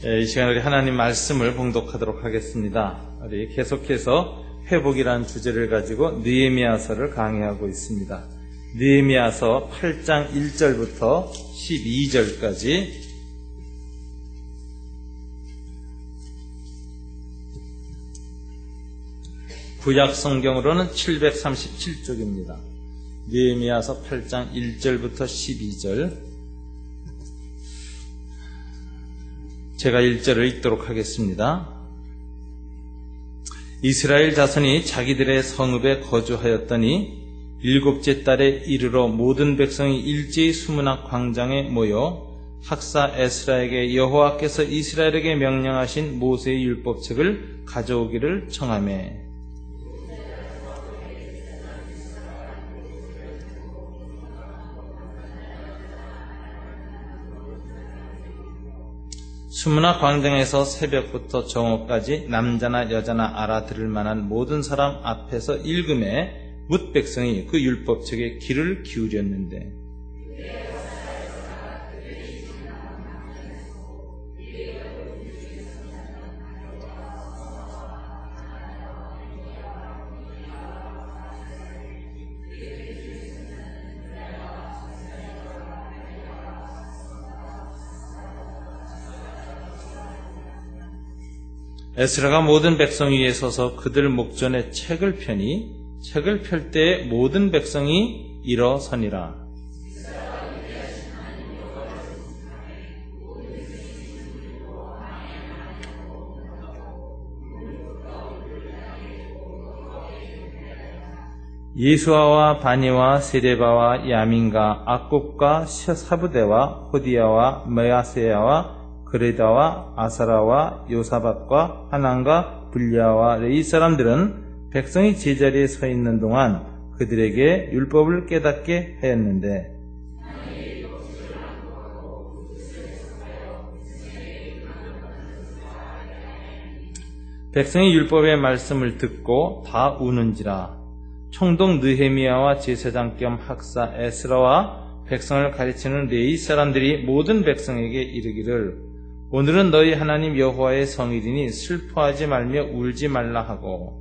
이 시간 우리 하나님 말씀을 봉독하도록 하겠습니다. 우리 계속해서 회복이라는 주제를 가지고 느헤미야서를 강의하고 있습니다. 느헤미야서 8장 1절부터 12절까지 구약 성경으로는 737쪽입니다. 느헤미야서 8장 1절부터 12절 제가 1절을 읽도록 하겠습니다. 이스라엘 자손이 자기들의 성읍에 거주하였더니 일곱째 달에 이르러 모든 백성이 일제히 수문학 광장에 모여 학사 에스라에게 여호와께서 이스라엘에게 명령하신 모세의 율법책을 가져오기를 청하매 수문학 광장에서 새벽부터 정오까지 남자나 여자나 알아들을 만한 모든 사람 앞에서 읽음에 뭇 백성이 그 율법책에 귀를 기울였는데 에스라가 모든 백성 위에 서서 그들 목전에 책을 펴니 책을 펼 때에 모든 백성이 일어서니라. 예수아와 바니와 세레바와 야민과 악국과 사부대와 호디야와 메아세야와 그레다와 아사라와 요사밧과 하난과 불리아와 레이 사람들은 백성이 제자리에 서 있는 동안 그들에게 율법을 깨닫게 하였는데 백성이 율법의 말씀을 듣고 다 우는지라. 총독 느헤미야와 제사장 겸 학사 에스라와 백성을 가르치는 레위 사람들이 모든 백성에게 이르기를 오늘은 너희 하나님 여호와의 성일이니 슬퍼하지 말며 울지 말라 하고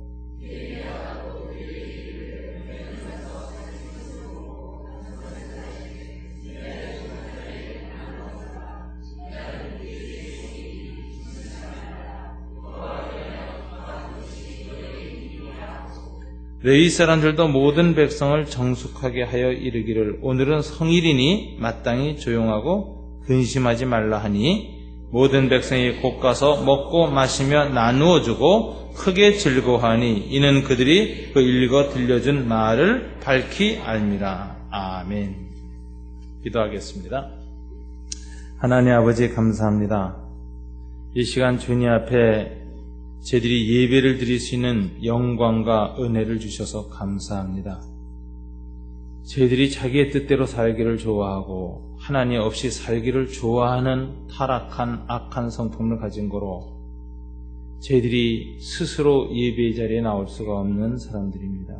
레위 사람들도 모든 백성을 정숙하게 하여 이르기를 오늘은 성일이니 마땅히 조용하고 근심하지 말라 하니 모든 백성이 곧 가서 먹고 마시며 나누어 주고 크게 즐거워하니 이는 그들이 그 읽어 들려준 말을 밝히 알미라. 아멘. 기도하겠습니다. 하나님 아버지 감사합니다. 이 시간 주님 앞에 저희들이 예배를 드릴 수 있는 영광과 은혜를 주셔서 감사합니다. 저희들이 자기의 뜻대로 살기를 좋아하고 하나님 없이 살기를 좋아하는 타락한 악한 성품을 가진 거로 저희들이 스스로 예배의 자리에 나올 수가 없는 사람들입니다.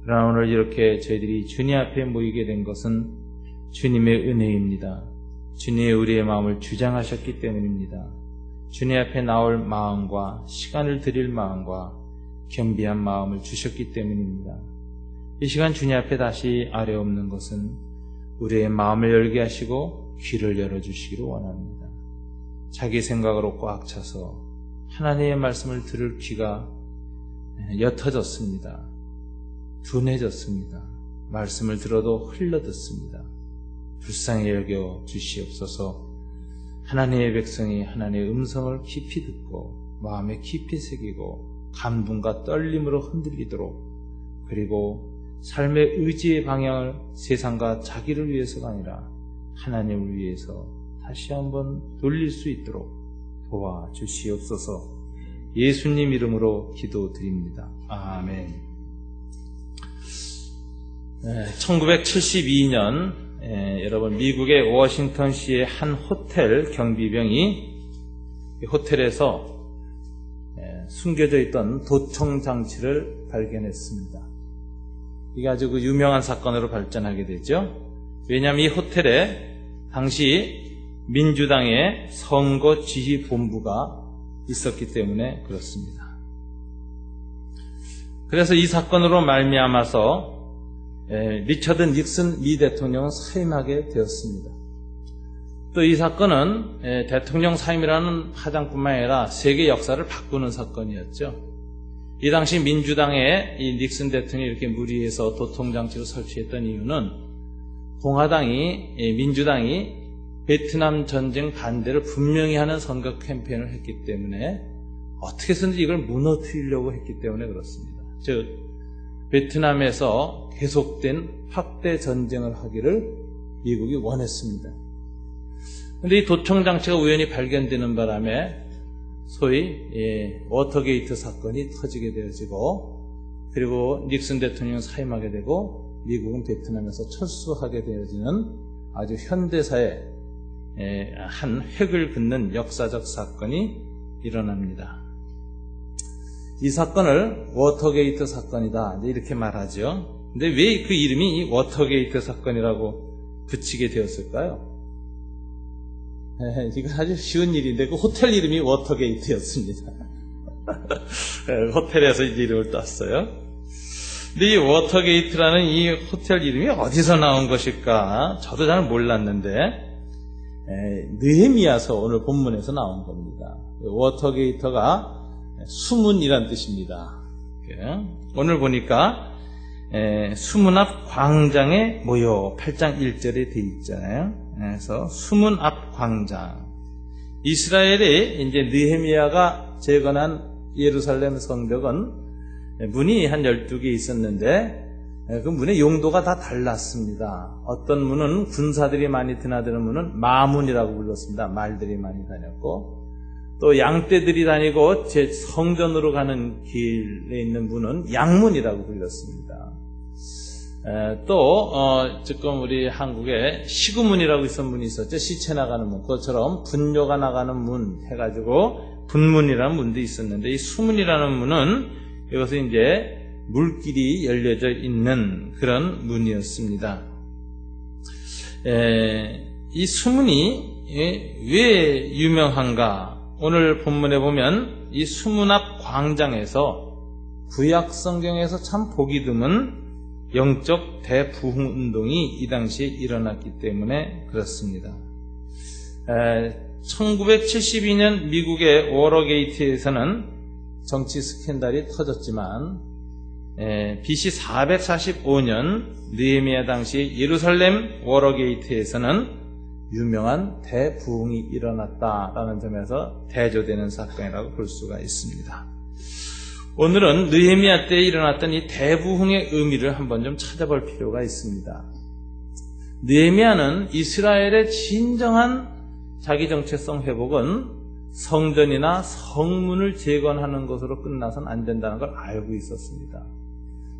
그러나 오늘 이렇게 저희들이 주님 앞에 모이게 된 것은 주님의 은혜입니다. 주님이 우리의 마음을 주장하셨기 때문입니다. 주님 앞에 나올 마음과 시간을 드릴 마음과 겸비한 마음을 주셨기 때문입니다. 이 시간 주님 앞에 다시 아뢰옵는 것은 우리의 마음을 열게 하시고 귀를 열어주시기를 원합니다. 자기 생각으로 꽉 차서 하나님의 말씀을 들을 귀가 옅어졌습니다. 둔해졌습니다. 말씀을 들어도 흘러듣습니다. 불쌍히 여겨 주시옵소서. 하나님의 백성이 하나님의 음성을 깊이 듣고 마음에 깊이 새기고 감동과 떨림으로 흔들리도록 그리고 삶의 의지의 방향을 세상과 자기를 위해서가 아니라 하나님을 위해서 다시 한번 돌릴 수 있도록 도와주시옵소서. 예수님 이름으로 기도드립니다. 아멘. 1972년 여러분 미국의 워싱턴시의 한 호텔 경비병이 호텔에서 숨겨져 있던 도청 장치를 발견했습니다. 이게 아주 유명한 사건으로 발전하게 되죠. 왜냐하면 이 호텔에 당시 민주당의 선거지휘본부가 있었기 때문에 그렇습니다. 그래서 이 사건으로 말미암아서 리처드 닉슨 미 대통령은 사임하게 되었습니다. 또 이 사건은 대통령 사임이라는 파장뿐만 아니라 세계 역사를 바꾸는 사건이었죠. 이 당시 민주당의 이 닉슨 대통령이 이렇게 무리해서 도통장치를 설치했던 이유는 민주당이 베트남 전쟁 반대를 분명히 하는 선거 캠페인을 했기 때문에 어떻게 해서든지 이걸 무너뜨리려고 했기 때문에 그렇습니다. 즉 베트남에서 계속된 확대 전쟁을 하기를 미국이 원했습니다. 그런데 이 도청장치가 우연히 발견되는 바람에 소위 워터게이트 사건이 터지게 되어지고, 그리고 닉슨 대통령은 사임하게 되고 미국은 베트남에서 철수하게 되어지는 아주 현대사의 한 획을 긋는 역사적 사건이 일어납니다. 이 사건을 워터게이트 사건이다 이렇게 말하죠. 근데 왜 그 이름이 이 워터게이트 사건이라고 붙이게 되었을까요? 이건 아주 쉬운 일인데 그 호텔 이름이 워터게이트였습니다. 호텔에서 이 이름을 땄어요. 근데 이 워터게이트라는 이 호텔 이름이 어디서 나온 것일까? 저도 잘 몰랐는데 느헤미야서 오늘 본문에서 나온 겁니다. 워터게이트가 수문이란 뜻입니다. 오늘 보니까 수문 앞 광장에 모여 8장 1절에 돼 있잖아요. 그래서 수문 앞 광장. 이스라엘의 이제 느헤미야가 재건한 예루살렘 성벽은 문이 한 12개 있었는데 그 문의 용도가 다 달랐습니다. 어떤 문은 군사들이 많이 드나드는 문은 마문이라고 불렀습니다. 말들이 많이 다녔고, 또 양떼들이 다니고 제 성전으로 가는 길에 있는 문은 양문이라고 불렸습니다. 또 지금 우리 한국에 시구문이라고 있었던 문이 있었죠. 시체 나가는 문. 그것처럼 분뇨가 나가는 문 해가지고 분문이라는 문도 있었는데, 이 수문이라는 문은 이것은 이제 물길이 열려져 있는 그런 문이었습니다. 이 수문이 왜 유명한가? 오늘 본문에 보면 이 수문 앞 광장에서 구약 성경에서 참 보기 드문 영적 대부흥 운동이 이 당시에 일어났기 때문에 그렇습니다. 1972년 미국의 워터게이트에서는 정치 스캔들이 터졌지만 BC 445년 느헤미야 당시 예루살렘 워터게이트에서는 유명한 대부흥이 일어났다라는 점에서 대조되는 사건이라고 볼 수가 있습니다. 오늘은 느헤미야 때에 일어났던 이 대부흥의 의미를 한번 좀 찾아볼 필요가 있습니다. 느헤미야는 이스라엘의 진정한 자기 정체성 회복은 성전이나 성문을 재건하는 것으로 끝나서는 안 된다는 걸 알고 있었습니다.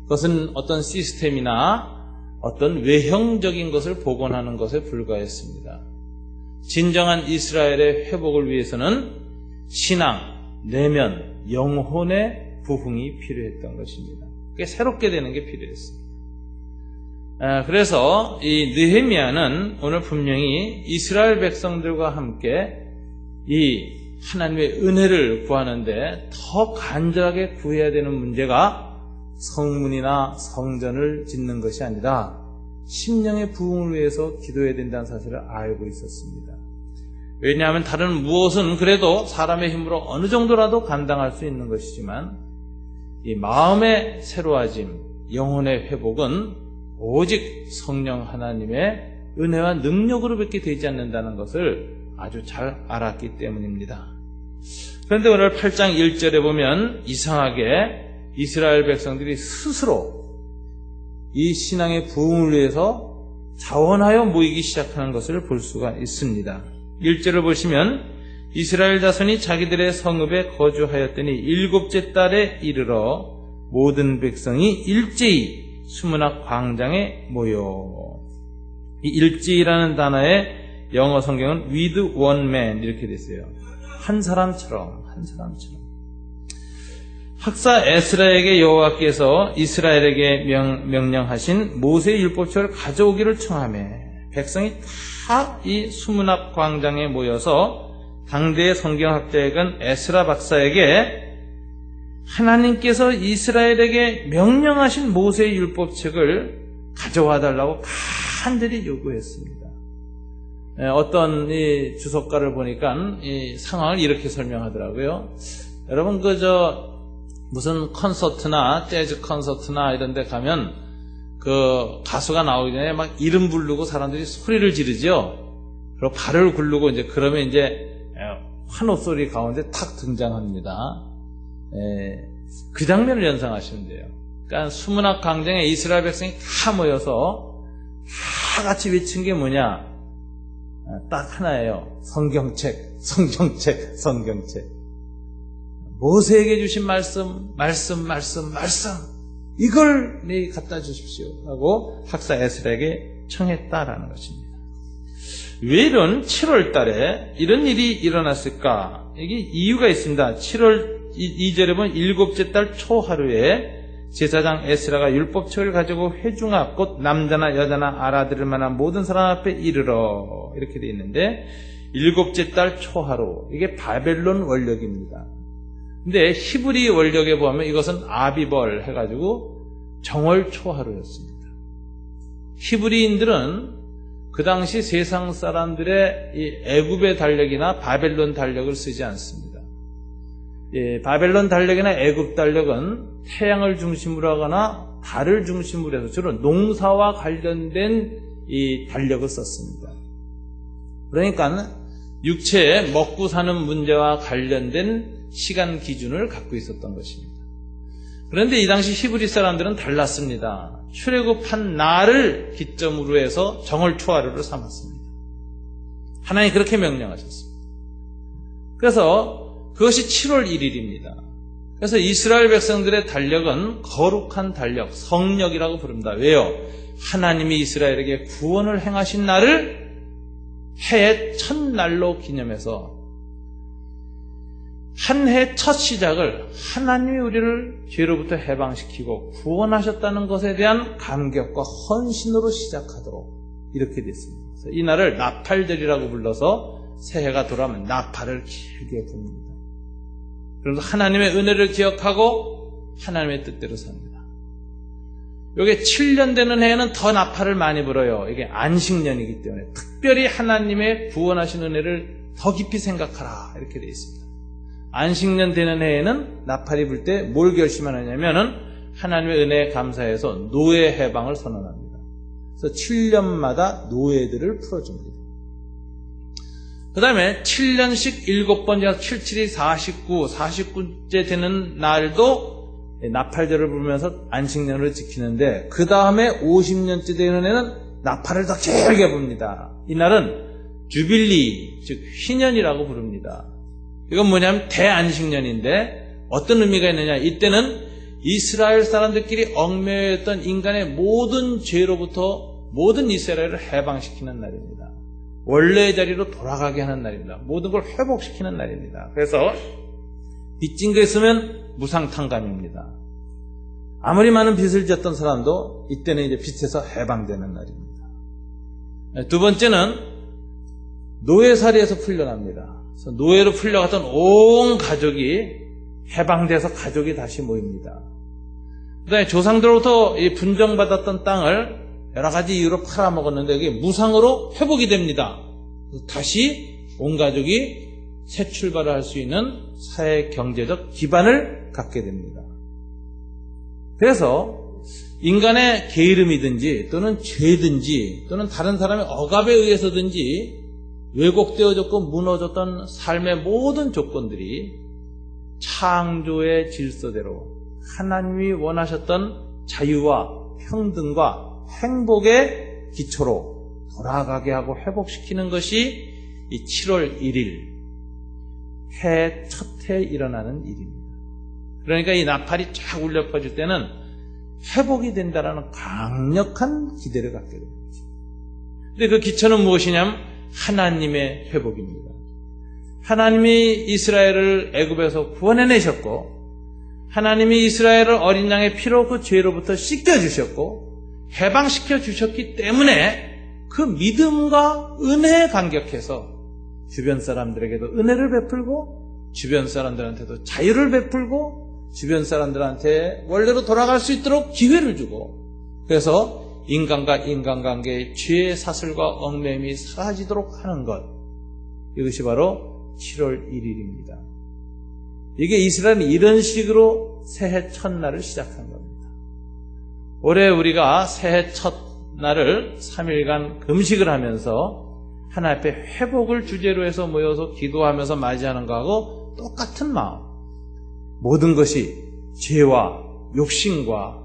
그것은 어떤 시스템이나 어떤 외형적인 것을 복원하는 것에 불과했습니다. 진정한 이스라엘의 회복을 위해서는 신앙, 내면, 영혼의 부흥이 필요했던 것입니다. 그게 새롭게 되는 게 필요했습니다. 그래서 이 느헤미야는 오늘 분명히 이스라엘 백성들과 함께 이 하나님의 은혜를 구하는데 더 간절하게 구해야 되는 문제가 성문이나 성전을 짓는 것이 아니라 심령의 부흥을 위해서 기도해야 된다는 사실을 알고 있었습니다. 왜냐하면 다른 무엇은 그래도 사람의 힘으로 어느 정도라도 감당할 수 있는 것이지만 이 마음의 새로워짐, 영혼의 회복은 오직 성령 하나님의 은혜와 능력으로 밖에 되지 않는다는 것을 아주 잘 알았기 때문입니다. 그런데 오늘 8장 1절에 보면 이상하게 이스라엘 백성들이 스스로 이 신앙의 부흥을 위해서 자원하여 모이기 시작하는 것을 볼 수가 있습니다. 1절을 보시면 이스라엘 자손이 자기들의 성읍에 거주하였더니 7째 달에 이르러 모든 백성이 일제히 수문 앞 광장에 모여. 이 일제히라는 단어의 영어 성경은 with one man 이렇게 됐어요. 한 사람처럼. 학사 에스라에게 여호와께서 이스라엘에게 명령하신 모세의 율법책을 가져오기를 청하매 백성이 다 다 이 수문앞 광장에 모여서 당대의 성경학자이건 에스라 박사에게 하나님께서 이스라엘에게 명령하신 모세의 율법책을 가져와 달라고 간절히 요구했습니다. 어떤 이 주석가를 보니까 이 상황을 이렇게 설명하더라고요. 여러분 무슨 콘서트나 재즈 콘서트나 이런 데 가면 그 가수가 나오기 전에 막 이름 부르고 사람들이 소리를 지르죠. 그리고 발을 굴르고 이제 그러면 이제 환호 소리 가운데 탁 등장합니다. 그 장면을 연상하시면 돼요. 그러니까 수문학 광장에 이스라엘 백성이 다 모여서 다 같이 외친 게 뭐냐? 딱 하나예요. 성경책. 모세에게 주신 말씀. 이걸 갖다 주십시오. 하고 학사 에스라에게 청했다라는 것입니다. 왜 이런 7월 달에 이런 일이 일어났을까? 이게 이유가 있습니다. 7월 2절에 보면 일곱째 달 초하루에 제사장 에스라가 율법책을 가지고 회중 앞 곧 남자나 여자나 알아들을 만한 모든 사람 앞에 이르러 이렇게 되어 있는데 일곱째 달 초하루 이게 바벨론 원력입니다. 근데 히브리 원력에 보면 이것은 아비벌 해가지고 정월 초하루였습니다. 히브리인들은 그 당시 세상 사람들의 이 애굽의 달력이나 바벨론 달력을 쓰지 않습니다. 바벨론 달력이나 애굽 달력은 태양을 중심으로 하거나 달을 중심으로 해서 주로 농사와 관련된 이 달력을 썼습니다. 그러니까 육체에 먹고 사는 문제와 관련된 시간 기준을 갖고 있었던 것입니다. 그런데 이 당시 히브리 사람들은 달랐습니다. 출애굽한 날을 기점으로 해서 정월 초하루를 삼았습니다. 하나님이 그렇게 명령하셨습니다. 그래서 그것이 7월 1일입니다. 그래서 이스라엘 백성들의 달력은 거룩한 달력, 성력이라고 부릅니다. 왜요? 하나님이 이스라엘에게 구원을 행하신 날을 해의 첫날로 기념해서 한 해 첫 시작을 하나님이 우리를 죄로부터 해방시키고 구원하셨다는 것에 대한 감격과 헌신으로 시작하도록 이렇게 됐습니다. 그래서 이 날을 나팔절이라고 불러서 새해가 돌아오면 나팔을 길게 붑니다. 그래서 하나님의 은혜를 기억하고 하나님의 뜻대로 삽니다. 이게 7년 되는 해에는 더 나팔을 많이 불어요. 이게 안식년이기 때문에 특별히 하나님의 구원하신 은혜를 더 깊이 생각하라 이렇게 되어 있습니다. 안식년 되는 해에는 나팔이 불 때 뭘 결심하느냐면은 하나님의 은혜에 감사해서 노예 해방을 선언합니다. 그래서 7년마다 노예들을 풀어줍니다. 그 다음에 7년씩 7번, 7, 7이 49째 되는 날도 나팔절을 부르면서 안식년을 지키는데 그 다음에 50년째 되는 해는 나팔을 더 길게 붑니다. 이날은 주빌리, 즉 희년이라고 부릅니다. 이건 뭐냐면 대안식년인데 어떤 의미가 있느냐, 이때는 이스라엘 사람들끼리 얽매였던 인간의 모든 죄로부터 모든 이스라엘을 해방시키는 날입니다. 원래의 자리로 돌아가게 하는 날입니다. 모든 걸 회복시키는 날입니다. 그래서 빚진 거 있으면 무상탕감입니다. 아무리 많은 빚을 졌던 사람도 이때는 이제 빚에서 해방되는 날입니다. 두 번째는 노예살이에서 풀려납니다. 그래서 노예로 풀려갔던 온 가족이 해방돼서 가족이 다시 모입니다. 그 다음에 조상들로부터 분정받았던 땅을 여러 가지 이유로 팔아먹었는데 이게 무상으로 회복이 됩니다. 다시 온 가족이 새 출발을 할 수 있는 사회 경제적 기반을 갖게 됩니다. 그래서 인간의 게으름이든지 또는 죄든지 또는 다른 사람의 억압에 의해서든지 왜곡되어졌고 무너졌던 삶의 모든 조건들이 창조의 질서대로 하나님이 원하셨던 자유와 평등과 행복의 기초로 돌아가게 하고 회복시키는 것이 이 7월 1일 해 첫해 일어나는 일입니다. 그러니까 이 나팔이 쫙 울려 퍼질 때는 회복이 된다는 강력한 기대를 갖게 됩니다. 근데 그 기초는 무엇이냐면 하나님의 회복입니다. 하나님이 이스라엘을 애굽에서 구원해내셨고 하나님이 이스라엘을 어린 양의 피로 그 죄로부터 씻겨주셨고 해방시켜 주셨기 때문에 그 믿음과 은혜에 감격해서 주변 사람들에게도 은혜를 베풀고 주변 사람들한테도 자유를 베풀고 주변 사람들한테 원래로 돌아갈 수 있도록 기회를 주고, 그래서 인간과 인간관계의 죄의 사슬과 얽매임이 사라지도록 하는 것, 이것이 바로 7월 1일입니다. 이게 이스라엘은 이런 식으로 새해 첫날을 시작한 겁니다. 올해 우리가 새해 첫날을 3일간 금식을 하면서 하나님 앞에 회복을 주제로 해서 모여서 기도하면서 맞이하는 것하고 똑같은 마음, 모든 것이 죄와 욕심과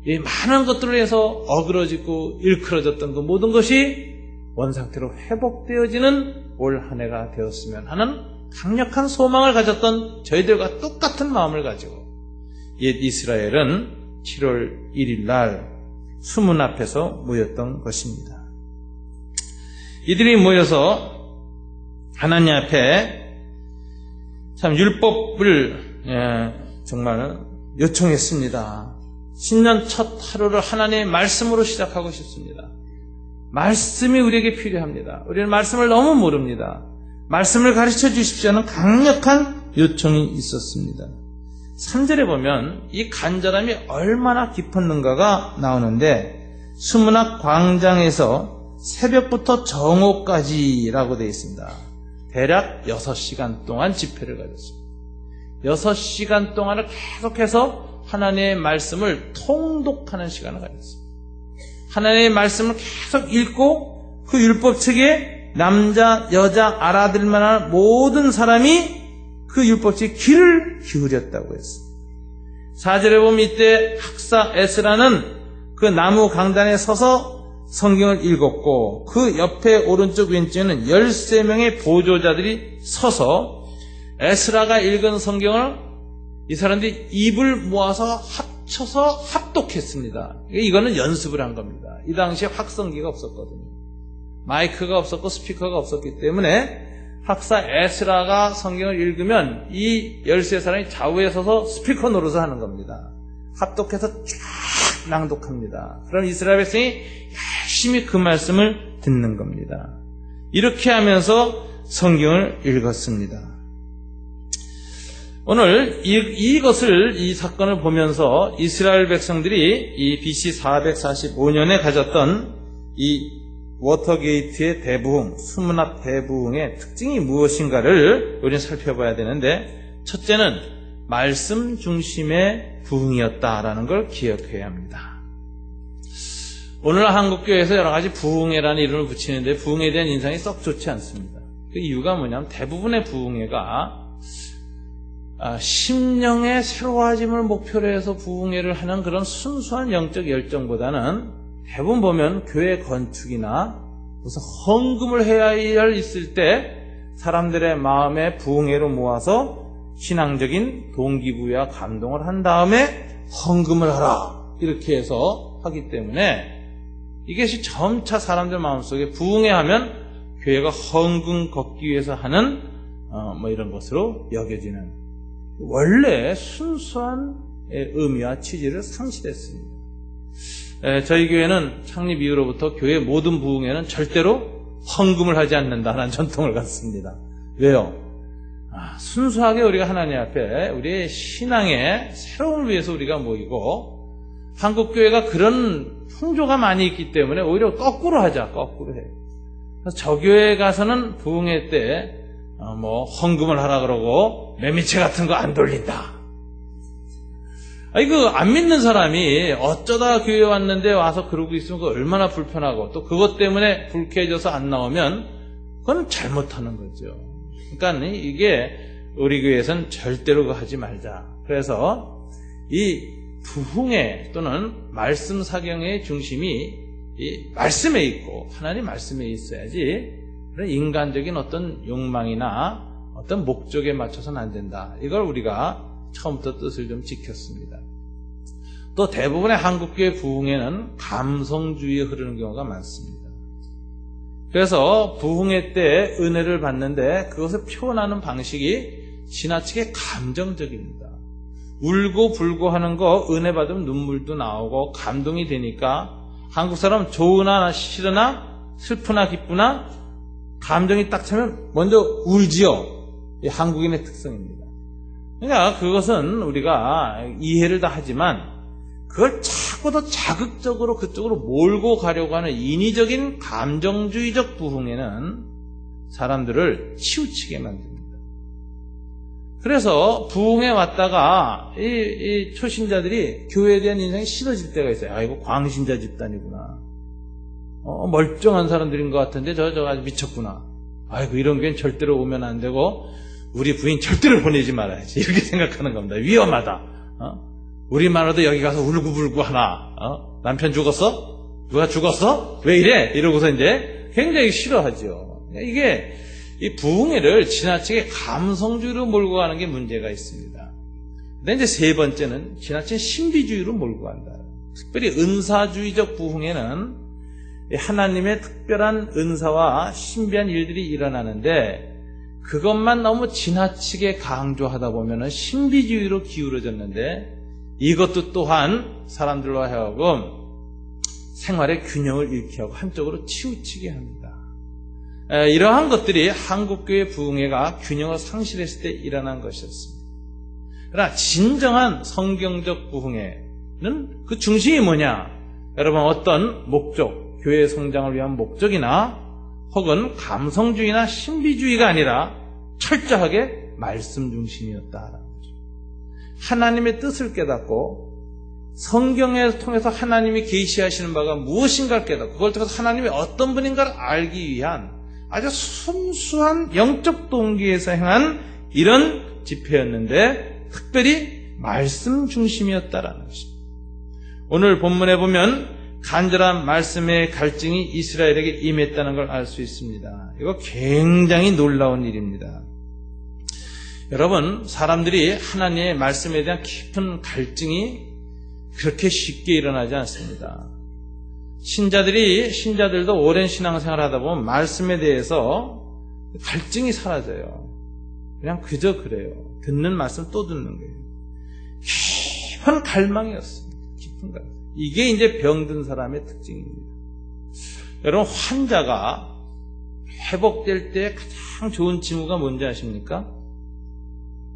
이 많은 것들을 해서 어그러지고 일컬어졌던 그 모든 것이 원상태로 회복되어지는 올 한 해가 되었으면 하는 강력한 소망을 가졌던 저희들과 똑같은 마음을 가지고 옛 이스라엘은 7월 1일 날 수문 앞에서 모였던 것입니다. 이들이 모여서 하나님 앞에 참 율법을 정말 요청했습니다. 신년 첫 하루를 하나님의 말씀으로 시작하고 싶습니다. 말씀이 우리에게 필요합니다. 우리는 말씀을 너무 모릅니다. 말씀을 가르쳐 주십시오 하는 강력한 요청이 있었습니다. 3절에 보면 이 간절함이 얼마나 깊었는가가 나오는데, 수문 앞 광장에서 새벽부터 정오까지라고 되어 있습니다. 대략 6시간 동안 집회를 가졌습니다. 6시간 동안을 계속해서 하나님의 말씀을 통독하는 시간을 가졌습니다. 하나님의 말씀을 계속 읽고 그 율법책에 남자, 여자 알아들 만한 모든 사람이 그 율법책에 귀를 기울였다고 했습니다. 4절에 보면 이때 학사 에스라는 그 나무 강단에 서서 성경을 읽었고, 그 옆에 오른쪽 왼쪽에는 13명의 보조자들이 서서 에스라가 읽은 성경을 이 사람들이 입을 모아서 합쳐서 합독했습니다. 이거는 연습을 한 겁니다. 이 당시에 확성기가 없었거든요. 마이크가 없었고 스피커가 없었기 때문에 학사 에스라가 성경을 읽으면 이 13사람이 좌우에 서서 스피커 노릇을 하는 겁니다. 합독해서 쫙 낭독합니다. 그럼 이스라엘 백성이 열심히 그 말씀을 듣는 겁니다. 이렇게 하면서 성경을 읽었습니다. 오늘 이 사건을 보면서 이스라엘 백성들이 이 BC 445년에 가졌던 이 워터게이트의 대부흥, 수문 앞 대부흥의 특징이 무엇인가를 우리는 살펴봐야 되는데, 첫째는 말씀 중심의 부흥이었다라는 걸 기억해야 합니다. 오늘 한국교회에서 여러 가지 부흥회라는 이름을 붙이는데 부흥에 대한 인상이 썩 좋지 않습니다. 그 이유가 뭐냐면 대부분의 부흥회가 심령의 새로워짐을 목표로 해서 부흥회를 하는 그런 순수한 영적 열정보다는 대부분 보면 교회 건축이나 무슨 헌금을 해야 있을 때 사람들의 마음에 부흥회로 모아서 신앙적인 동기부여와 감동을 한 다음에 헌금을 하라 이렇게 해서 하기 때문에 이것이 점차 사람들 마음속에 부흥회 하면 교회가 헌금 걷기 위해서 하는 이런 것으로 여겨지는 원래 순수한 의미와 취지를 상실했습니다. 저희 교회는 창립 이후로부터 교회 모든 부흥회는 절대로 헌금을 하지 않는다는 전통을 갖습니다. 왜요? 순수하게 우리가 하나님 앞에 우리의 신앙의 새로움을 위해서 우리가 모이고, 한국교회가 그런 풍조가 많이 있기 때문에 오히려 거꾸로 하자, 거꾸로 해. 그래서 저 교회 가서는 부흥회 때 헌금을 하라 그러고 매미채 같은 거 안 돌린다. 안 믿는 사람이 어쩌다 교회에 왔는데 와서 그러고 있으면 그거 얼마나 불편하고, 또 그것 때문에 불쾌해져서 안 나오면 그건 잘못하는 거죠. 그러니까 이게 우리 교회에서는 절대로 그거 하지 말자. 그래서 이 부흥회 또는 말씀 사경의 중심이 이 말씀에 있고 하나님 말씀에 있어야지, 그런 인간적인 어떤 욕망이나 어떤 목적에 맞춰서는 안 된다. 이걸 우리가 처음부터 뜻을 좀 지켰습니다. 또 대부분의 한국교회 부흥회는 감성주의에 흐르는 경우가 많습니다. 그래서 부흥회 때 은혜를 받는데 그것을 표현하는 방식이 지나치게 감정적입니다. 울고 불고 하는 거 은혜 받으면 눈물도 나오고 감동이 되니까 한국 사람은 좋으나 싫으나 슬프나 기쁘나 감정이 딱 차면 먼저 울지요. 이 한국인의 특성입니다. 그러니까 그것은 우리가 이해를 다 하지만 그걸 자꾸 더 자극적으로 그쪽으로 몰고 가려고 하는 인위적인 감정주의적 부흥에는 사람들을 치우치게 만듭니다. 그래서 부흥에 왔다가 이 초신자들이 교회에 대한 인상이 싫어질 때가 있어요. 아이고 광신자 집단이구나. 멀쩡한 사람들인 것 같은데 저 아주 미쳤구나. 아이고 이런 교회는 절대로 오면 안 되고 우리 부인 절대로 보내지 말아야지. 이렇게 생각하는 겁니다. 위험하다. 우리만으로도 여기 가서 울고불고 하나. 남편 죽었어? 누가 죽었어? 왜 이래? 이러고서 이제 굉장히 싫어하죠. 이게 이 부흥회를 지나치게 감성주의로 몰고 가는 게 문제가 있습니다. 근데 이제 세 번째는 지나친 신비주의로 몰고 간다. 특별히 은사주의적 부흥회는 하나님의 특별한 은사와 신비한 일들이 일어나는데 그것만 너무 지나치게 강조하다 보면은 신비주의로 기울어졌는데 이것도 또한 사람들로 하여금 생활의 균형을 잃게 하고 한쪽으로 치우치게 합니다. 이러한 것들이 한국교회 부흥회가 균형을 상실했을 때 일어난 것이었습니다. 그러나 진정한 성경적 부흥회는 그 중심이 뭐냐? 여러분 어떤 목적, 교회 성장을 위한 목적이나 혹은 감성주의나 신비주의가 아니라 철저하게 말씀 중심이었다라는 거죠. 하나님의 뜻을 깨닫고 성경을 통해서 하나님이 계시하시는 바가 무엇인가를 깨닫고 그걸 통해서 하나님이 어떤 분인가를 알기 위한 아주 순수한 영적 동기에서 행한 이런 집회였는데 특별히 말씀 중심이었다라는 것입니다. 오늘 본문에 보면 간절한 말씀의 갈증이 이스라엘에게 임했다는 걸 알 수 있습니다. 이거 굉장히 놀라운 일입니다. 여러분, 사람들이 하나님의 말씀에 대한 깊은 갈증이 그렇게 쉽게 일어나지 않습니다. 신자들도 오랜 신앙생활을 하다 보면 말씀에 대해서 갈증이 사라져요. 그냥 그저 그래요. 듣는 말씀 또 듣는 거예요. 깊은 갈망이었습니다. 깊은 갈망. 이게 이제 병든 사람의 특징입니다. 여러분, 환자가 회복될 때 가장 좋은 징후가 뭔지 아십니까?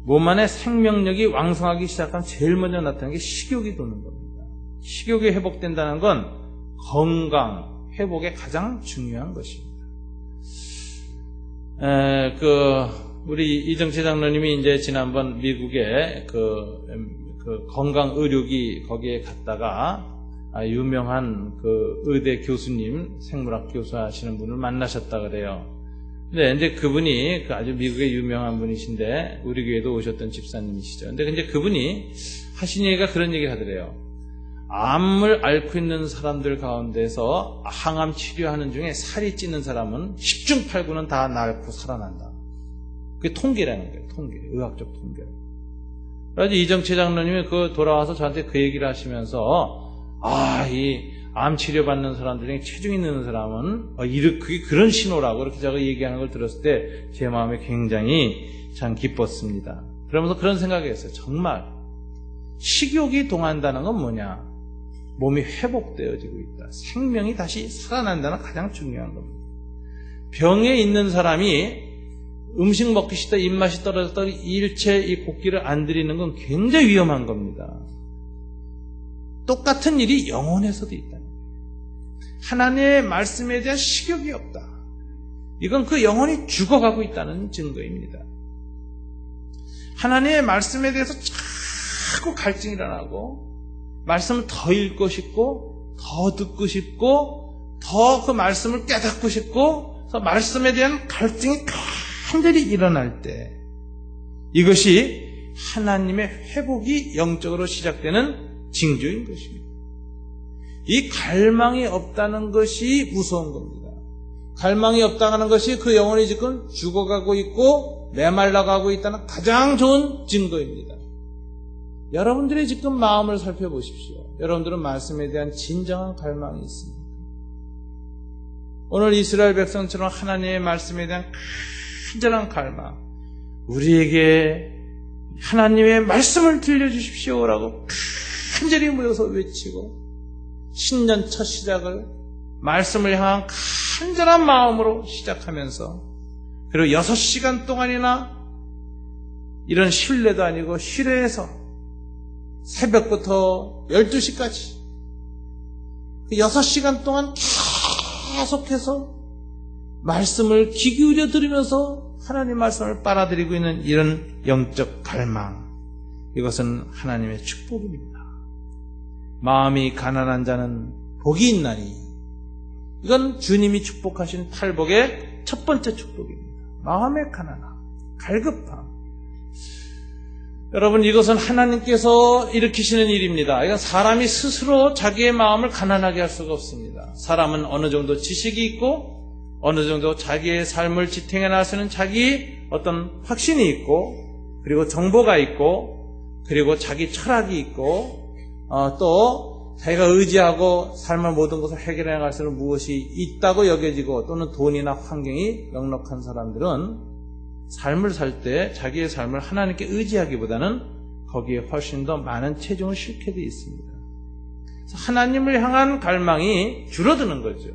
몸 안에 생명력이 왕성하기 시작하면 제일 먼저 나타나는 게 식욕이 도는 겁니다. 식욕이 회복된다는 건 건강, 회복에 가장 중요한 것입니다. 우리 이정채 장로님이 이제 지난번 미국에 건강 의료기 거기에 갔다가 유명한 의대 교수님, 생물학 교수 하시는 분을 만나셨다 그래요. 근데 이제 그분이 아주 미국의 유명한 분이신데 우리 교회도 오셨던 집사님이시죠. 근데 이제 그분이 하신 얘기가 그런 얘기를 하더래요. 암을 앓고 있는 사람들 가운데서 항암 치료하는 중에 살이 찌는 사람은 10중 8구는 다 낫고 살아난다. 그게 통계라는 거예요. 통계, 의학적 통계. 그래서 이정채 장로님이 돌아와서 저한테 그 얘기를 하시면서 이 암 치료 받는 사람들 중에 체중이 느는 사람은 그게 그런 신호라고 이렇게 제가 얘기하는 걸 들었을 때 제 마음에 굉장히 참 기뻤습니다. 그러면서 그런 생각이 했어요. 정말 식욕이 동한다는 건 뭐냐? 몸이 회복되어지고 있다. 생명이 다시 살아난다는 가장 중요한 겁니다. 병에 있는 사람이 음식 먹기 싫다, 입맛이 떨어졌다, 일체 이 곡기를 안 들이는 건 굉장히 위험한 겁니다. 똑같은 일이 영혼에서도 있다. 하나님의 말씀에 대한 식욕이 없다. 이건 그 영혼이 죽어가고 있다는 증거입니다. 하나님의 말씀에 대해서 자꾸 갈증이 일어나고 말씀을 더 읽고 싶고 더 듣고 싶고 더 그 말씀을 깨닫고 싶고 그래서 말씀에 대한 갈증이 간절히 일어날 때 이것이 하나님의 회복이 영적으로 시작되는 징조인 것입니다. 이 갈망이 없다는 것이 무서운 겁니다. 갈망이 없다는 것이 그 영혼이 지금 죽어가고 있고 메말라가고 있다는 가장 좋은 증거입니다. 여러분들의 지금 마음을 살펴보십시오. 여러분들은 말씀에 대한 진정한 갈망이 있습니다. 오늘 이스라엘 백성처럼 하나님의 말씀에 대한 간절한 갈망, 우리에게 하나님의 말씀을 들려주십시오라고 간절히 모여서 외치고 신년 첫 시작을 말씀을 향한 간절한 마음으로 시작하면서 그리고 6시간 동안이나 이런 쉴래도 아니고 쉬래해서 새벽부터 12시까지 6시간 동안 계속해서 말씀을 귀 기울여 들으면서 하나님 말씀을 빨아들이고 있는 이런 영적 갈망, 이것은 하나님의 축복입니다. 마음이 가난한 자는 복이 있나니, 이건 주님이 축복하신 팔복의 첫 번째 축복입니다. 마음의 가난함, 갈급함. 여러분, 이것은 하나님께서 일으키시는 일입니다. 이건 사람이 스스로 자기의 마음을 가난하게 할 수가 없습니다. 사람은 어느 정도 지식이 있고 어느 정도 자기의 삶을 지탱해 나가는 자기 어떤 확신이 있고, 그리고 정보가 있고, 그리고 자기 철학이 있고, 또 자기가 의지하고 삶의 모든 것을 해결해 나갈 수 있는 무엇이 있다고 여겨지고, 또는 돈이나 환경이 넉넉한 사람들은 삶을 살 때 자기의 삶을 하나님께 의지하기보다는 거기에 훨씬 더 많은 체중을 싣게 되어 있습니다. 그래서 하나님을 향한 갈망이 줄어드는 거죠.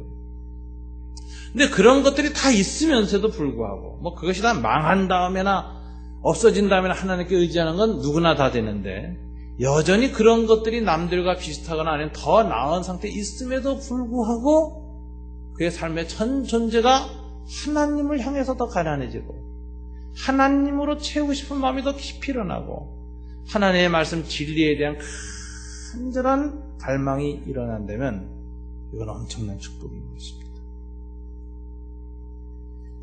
근데 그런 것들이 다 있으면서도 불구하고, 그것이 다 망한 다음에나 없어진 다음에나 하나님께 의지하는 건 누구나 다 되는데, 여전히 그런 것들이 남들과 비슷하거나 아니면 더 나은 상태에 있음에도 불구하고 그의 삶의 전 존재가 하나님을 향해서 더 가난해지고, 하나님으로 채우고 싶은 마음이 더 깊이 일어나고, 하나님의 말씀 진리에 대한 간절한 갈망이 일어난다면 이건 엄청난 축복인 것입니다.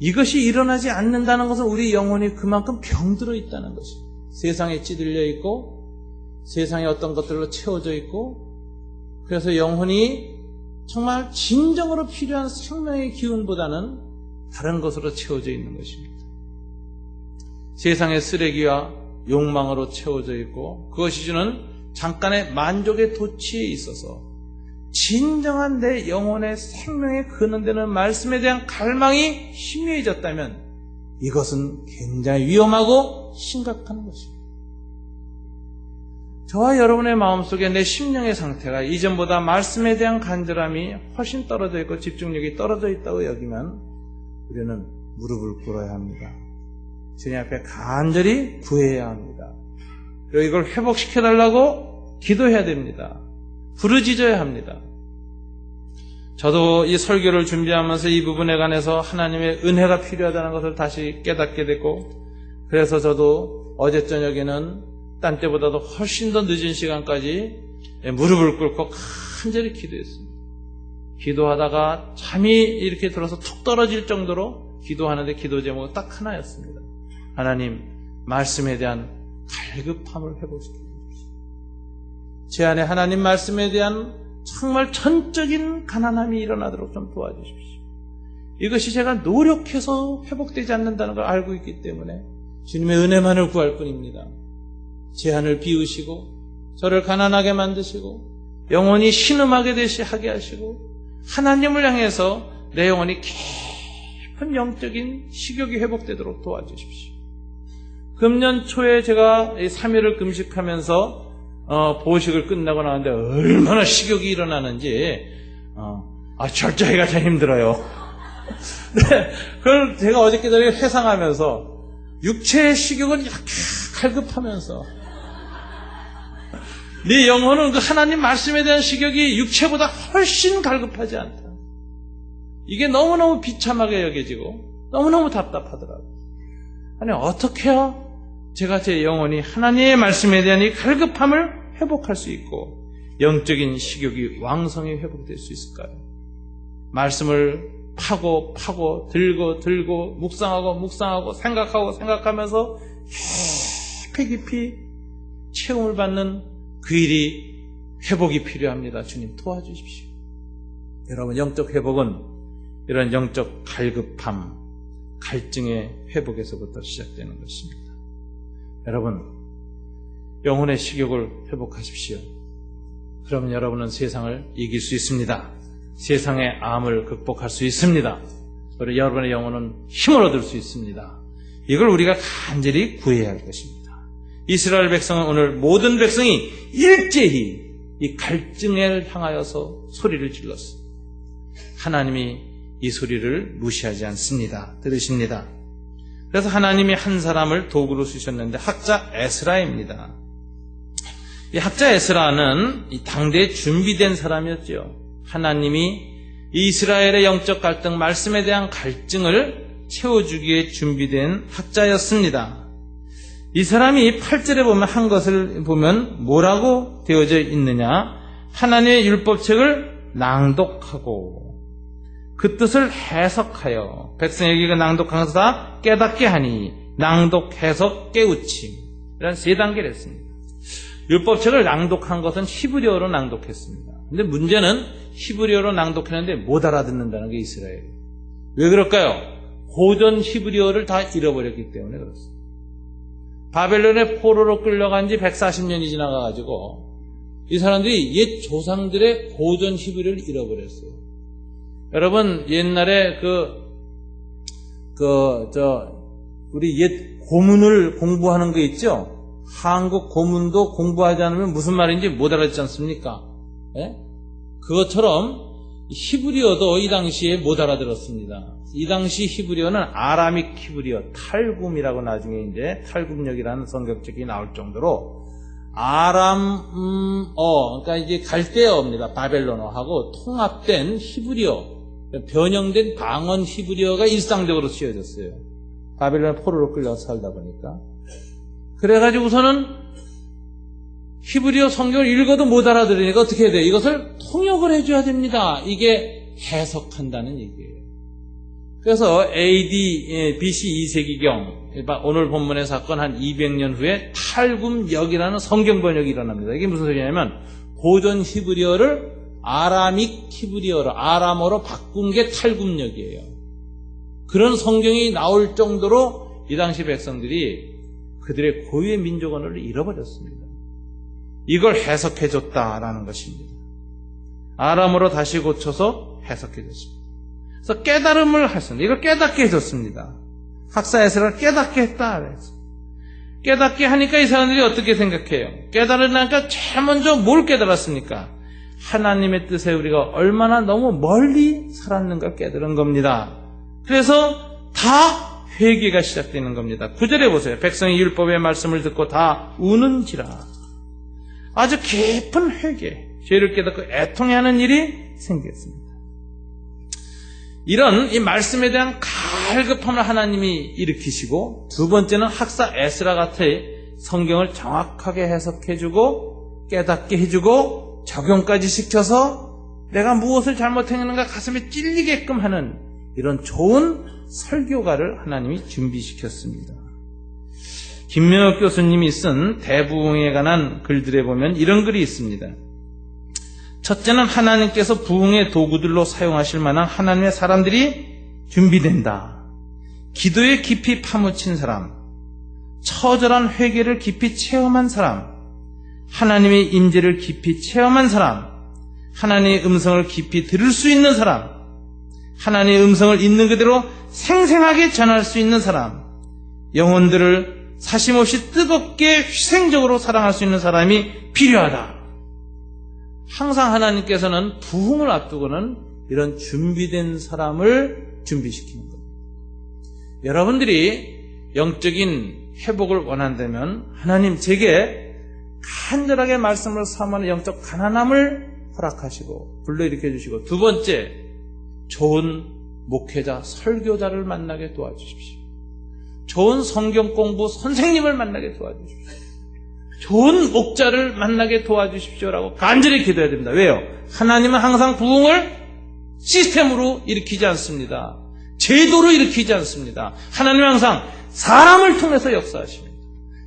이것이 일어나지 않는다는 것은 우리 영혼이 그만큼 병들어 있다는 것입니다. 세상에 찌들려 있고 세상의 어떤 것들로 채워져 있고, 그래서 영혼이 정말 진정으로 필요한 생명의 기운보다는 다른 것으로 채워져 있는 것입니다. 세상의 쓰레기와 욕망으로 채워져 있고, 그것이 주는 잠깐의 만족의 도취에 있어서 진정한 내 영혼의 생명에 근원되는 말씀에 대한 갈망이 희미해졌다면 이것은 굉장히 위험하고 심각한 것입니다. 저와 여러분의 마음속에 내 심령의 상태가 이전보다 말씀에 대한 간절함이 훨씬 떨어져 있고 집중력이 떨어져 있다고 여기면 우리는 무릎을 꿇어야 합니다. 주님 앞에 간절히 구해야 합니다. 그리고 이걸 회복시켜달라고 기도해야 됩니다. 부르짖어야 합니다. 저도 이 설교를 준비하면서 이 부분에 관해서 하나님의 은혜가 필요하다는 것을 다시 깨닫게 됐고, 그래서 저도 어제 저녁에는 딴 때보다도 훨씬 더 늦은 시간까지 무릎을 꿇고 간절히 기도했습니다. 기도하다가 잠이 이렇게 들어서 툭 떨어질 정도로 기도하는데 기도 제목은 딱 하나였습니다. 하나님, 말씀에 대한 갈급함을 회복시켜 주십시오. 제 안에 하나님 말씀에 대한 정말 전적인 가난함이 일어나도록 좀 도와주십시오. 이것이 제가 노력해서 회복되지 않는다는 걸 알고 있기 때문에 주님의 은혜만을 구할 뿐입니다. 제 안을 비우시고 저를 가난하게 만드시고 영혼이 신음하게 하게 하시고 하나님을 향해서 내 영혼이 깊은 영적인 식욕이 회복되도록 도와주십시오. 금년 초에 제가 3일을 금식하면서 보식을 끝나고 나왔는데 얼마나 식욕이 일어나는지 절제하기가 참 힘들어요. 네, 그걸 제가 어저께 저녁에 회상하면서 육체의 식욕은 이렇게 갈급하면서 네 영혼은 그 하나님 말씀에 대한 식욕이 육체보다 훨씬 갈급하지 않다. 이게 너무너무 비참하게 여겨지고 너무너무 답답하더라고요. 아니, 어떻게 해야 제가 제 영혼이 하나님의 말씀에 대한 이 갈급함을 회복할 수 있고 영적인 식욕이 왕성히 회복될 수 있을까요? 말씀을 파고 들고 묵상하고 생각하면서 깊이 체험을 받는 그 일이 회복이 필요합니다. 주님 도와주십시오. 여러분, 영적 회복은 이런 영적 갈급함, 갈증의 회복에서부터 시작되는 것입니다. 여러분, 영혼의 식욕을 회복하십시오. 그러면 여러분은 세상을 이길 수 있습니다. 세상의 암을 극복할 수 있습니다. 그리고 여러분의 영혼은 힘을 얻을 수 있습니다. 이걸 우리가 간절히 구해야 할 것입니다. 이스라엘 백성은 오늘 모든 백성이 일제히 이 갈증을 향하여서 소리를 질렀습니다. 하나님이 이 소리를 무시하지 않습니다. 들으십니다. 그래서 하나님이 한 사람을 도구로 쓰셨는데 학자 에스라입니다. 이 학자 에스라는 이 당대에 준비된 사람이었죠. 하나님이 이스라엘의 영적 갈등, 말씀에 대한 갈증을 채워주기에 준비된 학자였습니다. 이 사람이 8절에 보면 한 것을 보면 뭐라고 되어져 있느냐? 하나님의 율법책을 낭독하고 그 뜻을 해석하여 백성에게 낭독하면서 다 깨닫게 하니 낭독, 해석, 깨우침 이런 세 단계를 했습니다. 율법책을 낭독한 것은 히브리어로 낭독했습니다. 근데 문제는 히브리어로 낭독했는데 못 알아듣는다는 게 이스라엘. 왜 그럴까요? 고전 히브리어를 다 잃어버렸기 때문에 그렇습니다. 바벨론의 포로로 끌려간 지 140년이 지나가가지고 이 사람들이 옛 조상들의 고전 히브리어를 잃어버렸어요. 여러분 옛날에 우리 옛 고문을 공부하는 거 있죠? 한국 고문도 공부하지 않으면 무슨 말인지 못 알아듣지 않습니까? 예? 그것처럼 히브리어도 이 당시에 못 알아들었습니다. 이 당시 히브리어는 아라믹 히브리어, 탈굼이라고 나중에 이제 탈굼역이라는 성경책이 나올 정도로 그러니까 이제 갈대어입니다. 바벨론어하고 통합된 히브리어, 변형된 방언 히브리어가 일상적으로 쓰여졌어요. 바벨론 포로로 끌려서 살다 보니까. 그래가지고서는 히브리어 성경을 읽어도 못 알아들으니까 어떻게 해야 돼요? 이것을 통역을 해줘야 됩니다. 이게 해석한다는 얘기예요. 그래서 BC 2세기경, 오늘 본문의 사건 한 200년 후에 탈굼역이라는 성경 번역이 일어납니다. 이게 무슨 소리냐면 고전 히브리어를 아라믹 히브리어로, 아람어로 바꾼 게 탈굼역이에요. 그런 성경이 나올 정도로 이 당시 백성들이 그들의 고유의 민족 언어를 잃어버렸습니다. 이걸 해석해줬다라는 것입니다. 아람어로 다시 고쳐서 해석해줬습니다. 그래서 깨달음을 했습니다. 이걸 깨닫게 해줬습니다. 학사 에스라를 깨닫게 했다. 그래서 깨닫게 하니까 이 사람들이 어떻게 생각해요? 깨달으니까 제일 먼저 뭘 깨달았습니까? 하나님의 뜻에 우리가 얼마나 너무 멀리 살았는가 깨달은 겁니다. 그래서 다 회개가 시작되는 겁니다. 9절에 보세요. 백성이 율법의 말씀을 듣고 다 우는지라. 아주 깊은 회개, 죄를 깨닫고 애통해하는 일이 생겼습니다. 이런 이 말씀에 대한 갈급함을 하나님이 일으키시고, 두 번째는 학사 에스라 같이 성경을 정확하게 해석해주고 깨닫게 해주고 적용까지 시켜서 내가 무엇을 잘못했는가 가슴에 찔리게끔 하는 이런 좋은 설교가를 하나님이 준비시켰습니다. 김명혁 교수님이 쓴 대부흥에 관한 글들에 보면 이런 글이 있습니다. 첫째는 하나님께서 부흥의 도구들로 사용하실 만한 하나님의 사람들이 준비된다. 기도에 깊이 파묻힌 사람, 처절한 회개를 깊이 체험한 사람, 하나님의 임재를 깊이 체험한 사람, 하나님의 음성을 깊이 들을 수 있는 사람, 하나님의 음성을 있는 그대로 생생하게 전할 수 있는 사람, 영혼들을 사심없이 뜨겁게 희생적으로 사랑할 수 있는 사람이 필요하다. 항상 하나님께서는 부흥을 앞두고는 이런 준비된 사람을 준비시키는 겁니다. 여러분들이 영적인 회복을 원한다면 하나님 제게 간절하게 말씀을 사모하는 영적 가난함을 허락하시고 불러일으켜 주시고, 두 번째, 좋은 목회자, 설교자를 만나게 도와주십시오. 좋은 성경 공부 선생님을 만나게 도와주십시오. 좋은 목자를 만나게 도와주십시오라고 간절히 기도해야 됩니다. 왜요? 하나님은 항상 부흥을 시스템으로 일으키지 않습니다. 제도로 일으키지 않습니다. 하나님은 항상 사람을 통해서 역사하십니다.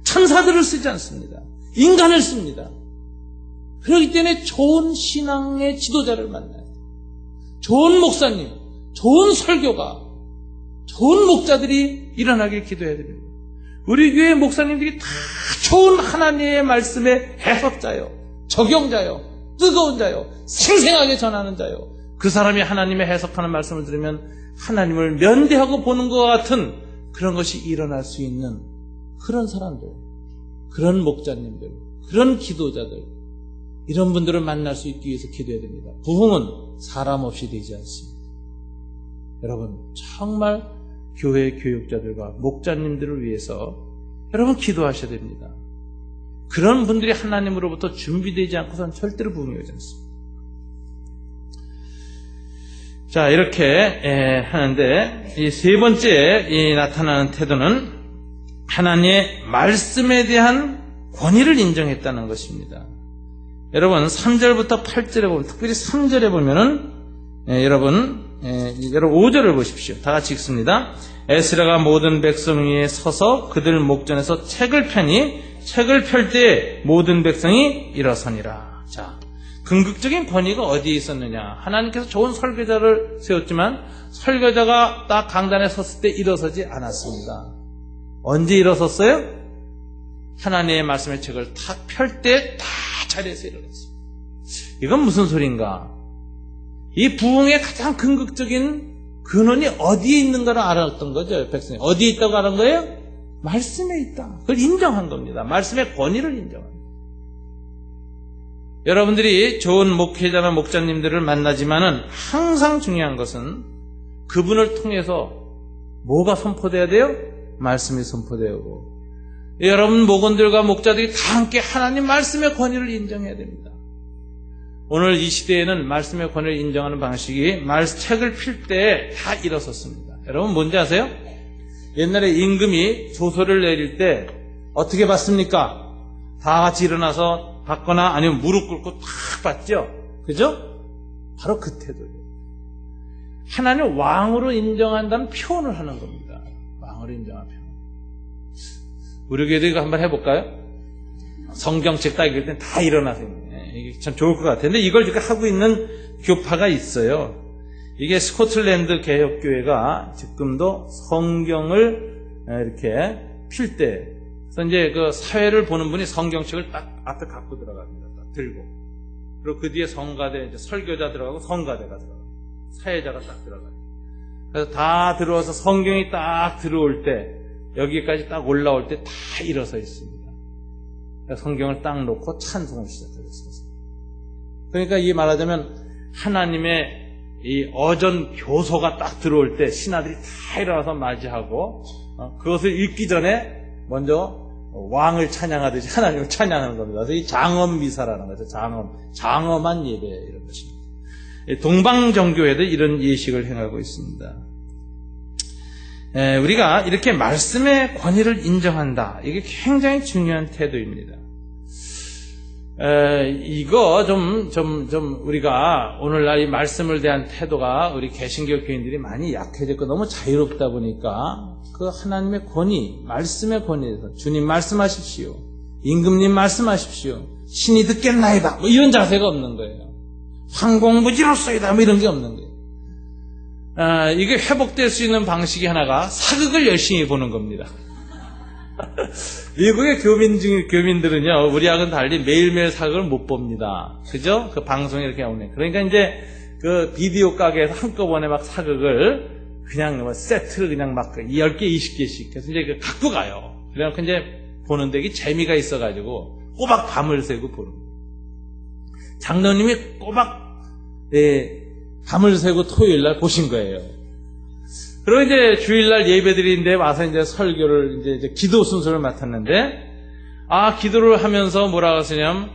천사들을 쓰지 않습니다. 인간을 씁니다. 그렇기 때문에 좋은 신앙의 지도자를 만나야 돼요. 좋은 목사님, 좋은 설교가, 좋은 목자들이 일어나길 기도해야 됩니다. 우리 교회 목사님들이 다 좋은 하나님의 말씀의 해석자요, 적용자요, 뜨거운 자요, 생생하게 전하는 자요. 그 사람이 하나님의 해석하는 말씀을 들으면 하나님을 면대하고 보는 것 같은 그런 것이 일어날 수 있는 그런 사람들, 그런 목자님들, 그런 기도자들, 이런 분들을 만날 수 있기 위해서 기도해야 됩니다. 부흥은 사람 없이 되지 않습니다. 여러분 정말 교회 교육자들과 목자님들을 위해서 여러분 기도하셔야 됩니다. 그런 분들이 하나님으로부터 준비되지 않고선 절대로 부흥이 오지 않습니다. 자, 이렇게 하는데 이 세 번째 나타나는 태도는 하나님의 말씀에 대한 권위를 인정했다는 것입니다. 여러분 3절부터 8절에 보면, 특별히 3절에 보면은 여러분 5절을 보십시오. 다 같이 읽습니다. 에스라가 모든 백성 위에 서서 그들 목전에서 책을 펴니 책을 펼 때 모든 백성이 일어서니라. 자, 궁극적인 권위가 어디에 있었느냐? 하나님께서 좋은 설교자를 세웠지만 설교자가 딱 강단에 섰을 때 일어서지 않았습니다. 언제 일어섰어요? 하나님의 말씀의 책을 탁 펼 때 다 자리에서 일어났습니다. 이건 무슨 소린가? 이 부흥의 가장 궁극적인 근원이 어디에 있는가를 알았던 거죠. 백성이 어디에 있다고 알은 거예요? 말씀에 있다. 그걸 인정한 겁니다. 말씀의 권위를 인정합니다. 여러분들이 좋은 목회자나 목자님들을 만나지만은 항상 중요한 것은 그분을 통해서 뭐가 선포돼야 돼요? 말씀이 선포되고, 여러분 목원들과 목자들이 다 함께 하나님 말씀의 권위를 인정해야 됩니다. 오늘 이 시대에는 말씀의 권위를 인정하는 방식이 책을 필 때 다 일어섰습니다. 여러분 뭔지 아세요? 옛날에 임금이 조서를 내릴 때 어떻게 받습니까? 다 같이 일어나서 받거나 아니면 무릎 꿇고 탁 받죠? 그죠? 바로 그 태도예요. 하나님 왕으로 인정한다는 표현을 하는 겁니다. 왕으로 인정하는 표현. 우리 교회도 이거 한번 해볼까요? 성경책 딱 읽을 땐 다 일어나세요. 이게 참 좋을 것 같은데 이걸 지금 하고 있는 교파가 있어요. 이게 스코틀랜드 개혁교회가 지금도 성경을 이렇게 필 때, 그래서 이제 그 사회를 보는 분이 성경책을 딱 앞에 갖고 들어갑니다. 딱 들고. 그리고 그 뒤에 성가대, 이제 설교자 들어가고 성가대가 들어가고, 사회자가 딱 들어가요. 그래서 다 들어와서 성경이 딱 들어올 때, 여기까지 딱 올라올 때 다 일어서 있습니다. 성경을 딱 놓고 찬송을 시작하겠습니다. 그러니까 이 말하자면 하나님의 이 어전 교소가 딱 들어올 때 신하들이 다 일어나서 맞이하고, 그것을 읽기 전에 먼저 왕을 찬양하듯이 하나님을 찬양하는 겁니다. 그래서 이 장엄 미사라는 거죠. 장엄한 예배, 이런 것입니다. 동방정교회도 이런 예식을 행하고 있습니다. 우리가 이렇게 말씀의 권위를 인정한다. 이게 굉장히 중요한 태도입니다. 이거 우리가 오늘날 이 말씀을 대한 태도가 우리 개신교 교인들이 많이 약해졌고 너무 자유롭다 보니까 그 하나님의 권위, 말씀의 권위에서 주님 말씀하십시오, 임금님 말씀하십시오, 신이 듣겠나이다, 뭐 이런 자세가 없는 거예요. 황공무지로소이다, 뭐 이런 게 없는 거예요. 이게 회복될 수 있는 방식이 하나가 사극을 열심히 보는 겁니다. 미국의 교민들은요, 우리하고는 달리 매일매일 사극을 못 봅니다. 그죠? 그 방송이 이렇게 오네. 그러니까 이제 그 비디오 가게에서 한꺼번에 막 사극을 그냥 뭐 세트를 그냥 막 10개, 20개씩 해서 이제 갖고 가요. 그래갖고 이제 보는데 이게 재미가 있어가지고 꼬박 밤을 새고 보는 거예요. 장로님이 꼬박, 밤을 새고 토요일날 보신 거예요. 그리고 이제 주일날 예배드리는데 와서 이제 설교를 이제 기도 순서를 맡았는데, 기도를 하면서 뭐라고 하시냐면,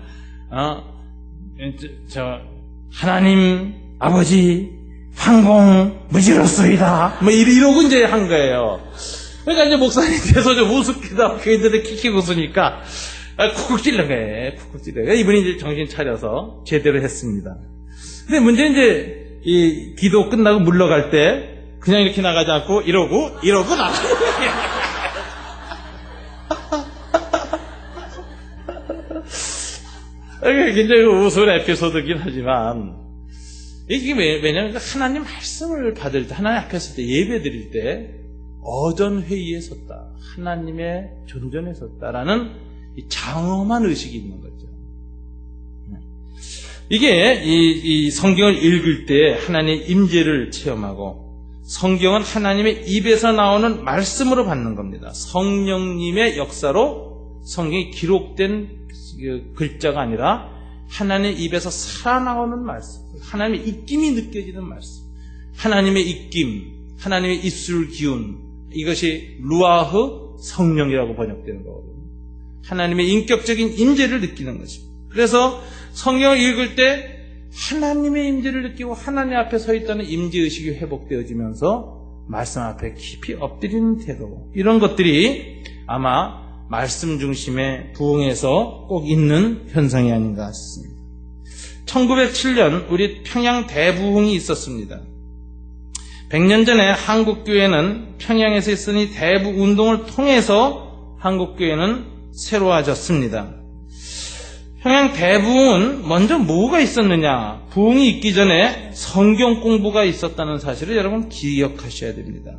하나님 아버지 황공 무지로소이다, 뭐 이러고 이제 한 거예요. 그러니까 이제 목사님께서 좀 우습기도 하고 교인들이 킥킥 웃으니까 쿡쿡 찔른 거예요. 쿡쿡 찔러. 그러니까 이분이 이제 정신 차려서 제대로 했습니다. 근데 문제는 이제 이 기도 끝나고 물러갈 때 그냥 이렇게 나가지 않고 이러고 나가요. 굉장히 우스운 에피소드긴 하지만, 이게 왜냐면 하나님 말씀을 받을 때, 하나님 앞에 섰을 때, 예배 드릴 때 어전 회의에 섰다, 하나님의 존전에 섰다라는 이 장엄한 의식이 있는 거죠. 이게 이 성경을 읽을 때 하나님의 임재를 체험하고, 성경은 하나님의 입에서 나오는 말씀으로 받는 겁니다. 성령님의 역사로 성경이 기록된 글자가 아니라 하나님의 입에서 살아나오는 말씀, 하나님의 입김이 느껴지는 말씀, 하나님의 입김, 하나님의 입술 기운, 이것이 루아흐 성령이라고 번역되는 거거든요. 하나님의 인격적인 임재를 느끼는 것입니다. 그래서 성경을 읽을 때 하나님의 임재를 느끼고 하나님 앞에 서 있다는 임재의식이 회복되어지면서 말씀 앞에 깊이 엎드리는 태도, 이런 것들이 아마 말씀 중심의 부흥에서 꼭 있는 현상이 아닌가 싶습니다. 1907년 우리 평양 대부흥이 있었습니다. 100년 전에 한국교회는 평양에서 있은 이 대부운동을 통해서 한국교회는 새로워졌습니다. 평양 대부흥은 먼저 뭐가 있었느냐? 부흥이 있기 전에 성경 공부가 있었다는 사실을 여러분 기억하셔야 됩니다.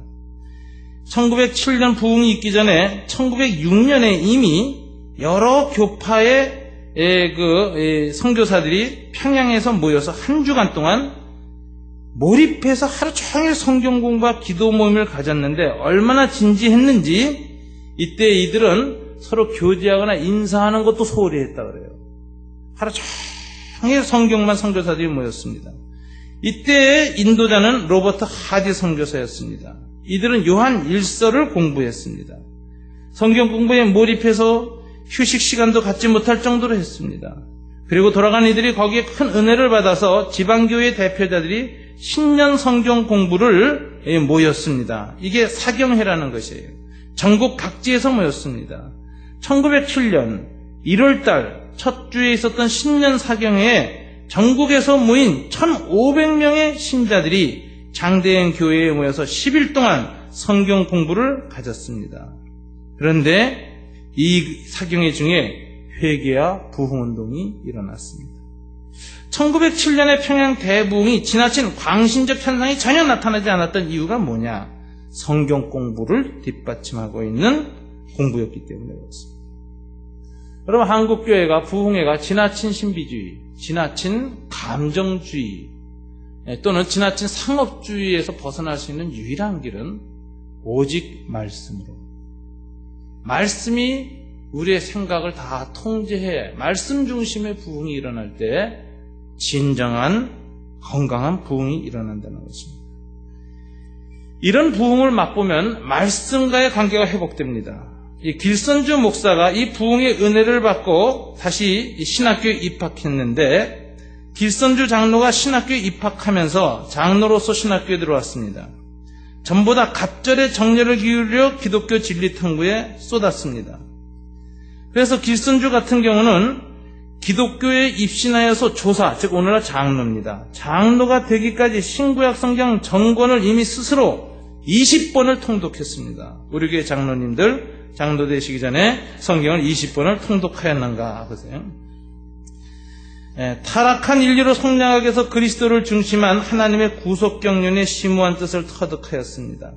1907년 부흥이 있기 전에 1906년에 이미 여러 교파의 선교사들이 평양에서 모여서 한 주간 동안 몰입해서 하루 종일 성경 공부와 기도 모임을 가졌는데 얼마나 진지했는지 이때 이들은 서로 교제하거나 인사하는 것도 소홀히 했다 그래요. 하루 종일 성경만 선교사들이 모였습니다. 이때의 인도자는 로버트 하디 선교사였습니다. 이들은 요한 1서를 공부했습니다. 성경 공부에 몰입해서 휴식 시간도 갖지 못할 정도로 했습니다. 그리고 돌아간 이들이 거기에 큰 은혜를 받아서 지방교회 대표자들이 신년 성경 공부를 모였습니다. 이게 사경회라는 것이에요. 전국 각지에서 모였습니다. 1907년 1월달 첫 주에 있었던 신년 사경회에 전국에서 모인 1,500명의 신자들이 장대행 교회에 모여서 10일 동안 성경 공부를 가졌습니다. 그런데 이 사경회 중에 회개와 부흥운동이 일어났습니다. 1907년의 평양 대부흥이 지나친 광신적 현상이 전혀 나타나지 않았던 이유가 뭐냐? 성경 공부를 뒷받침하고 있는 공부였기 때문에 그렇습니다. 여러분, 한국교회가 부흥회가 지나친 신비주의, 지나친 감정주의 또는 지나친 상업주의에서 벗어날 수 있는 유일한 길은 오직 말씀으로, 말씀이 우리의 생각을 다 통제해 말씀 중심의 부흥이 일어날 때 진정한 건강한 부흥이 일어난다는 것입니다. 이런 부흥을 맛보면 말씀과의 관계가 회복됩니다. 이 길선주 목사가 이 부흥의 은혜를 받고 다시 신학교에 입학했는데, 길선주 장로가 신학교에 입학하면서 장로로서 신학교에 들어왔습니다. 전보다 갑절의 정열을 기울여 기독교 진리 탐구에 쏟았습니다. 그래서 길선주 같은 경우는 기독교에 입신하여서 조사, 즉 오늘날 장로입니다. 장로가 되기까지 신구약 성경 전권을 이미 스스로 20번을 통독했습니다. 우리 교회 장로님들 장로 되시기 전에 성경을 20번을 통독하였는가 보세요. 타락한 인류로 성장하기 위해서 그리스도를 중심한 하나님의 구속경륜의 심오한 뜻을 터득하였습니다.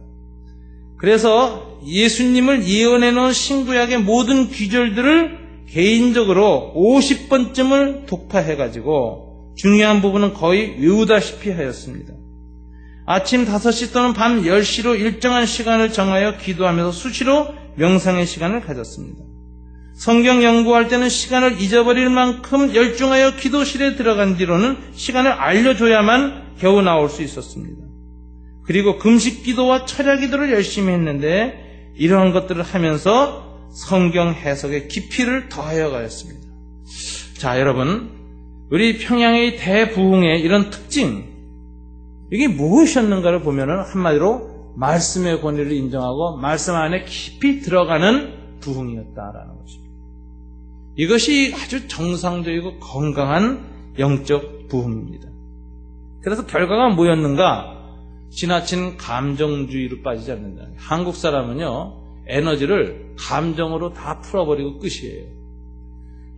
그래서 예수님을 예언해 놓은 신구약의 모든 귀절들을 개인적으로 50번쯤을 독파해가지고 중요한 부분은 거의 외우다시피 하였습니다. 아침 5시 또는 밤 10시로 일정한 시간을 정하여 기도하면서 수시로 명상의 시간을 가졌습니다. 성경 연구할 때는 시간을 잊어버릴 만큼 열중하여 기도실에 들어간 뒤로는 시간을 알려줘야만 겨우 나올 수 있었습니다. 그리고 금식 기도와 철야 기도를 열심히 했는데 이러한 것들을 하면서 성경 해석의 깊이를 더하여 가였습니다. 자, 여러분, 우리 평양의 대부흥의 이런 특징, 이게 무엇이었는가를 보면은 한마디로 말씀의 권위를 인정하고 말씀 안에 깊이 들어가는 부흥이었다라는 것입니다. 이것이 아주 정상적이고 건강한 영적 부흥입니다. 그래서 결과가 뭐였는가? 지나친 감정주의로 빠지지 않는다. 한국 사람은요, 에너지를 감정으로 다 풀어버리고 끝이에요.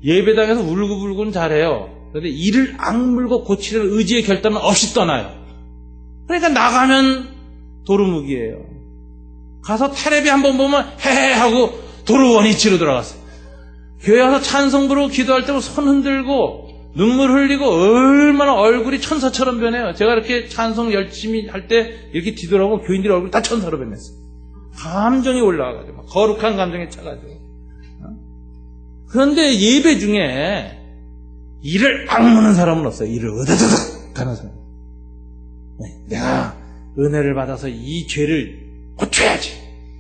예배당에서 울고불고는 잘해요. 그런데 이를 악물고 고치려는 의지의 결단은 없이 떠나요. 그러니까 나가면 도루묵이에요. 가서 테레비 한번 보면 헤헤 하고 도루 원위치로 들어갔어요. 교회 와서 찬송 부르고 기도할 때 손 흔들고 눈물 흘리고 얼마나 얼굴이 천사처럼 변해요. 제가 이렇게 찬송 열심히 할 때 이렇게 뒤돌아보면 교인들의 얼굴이 다 천사로 변했어요. 감정이 올라와가지고 거룩한 감정에 차가지고. 그런데 예배 중에 이를 악무는 사람은 없어요. 이를 으드드득 하는 사람. 내가 은혜를 받아서 이 죄를 고쳐야지.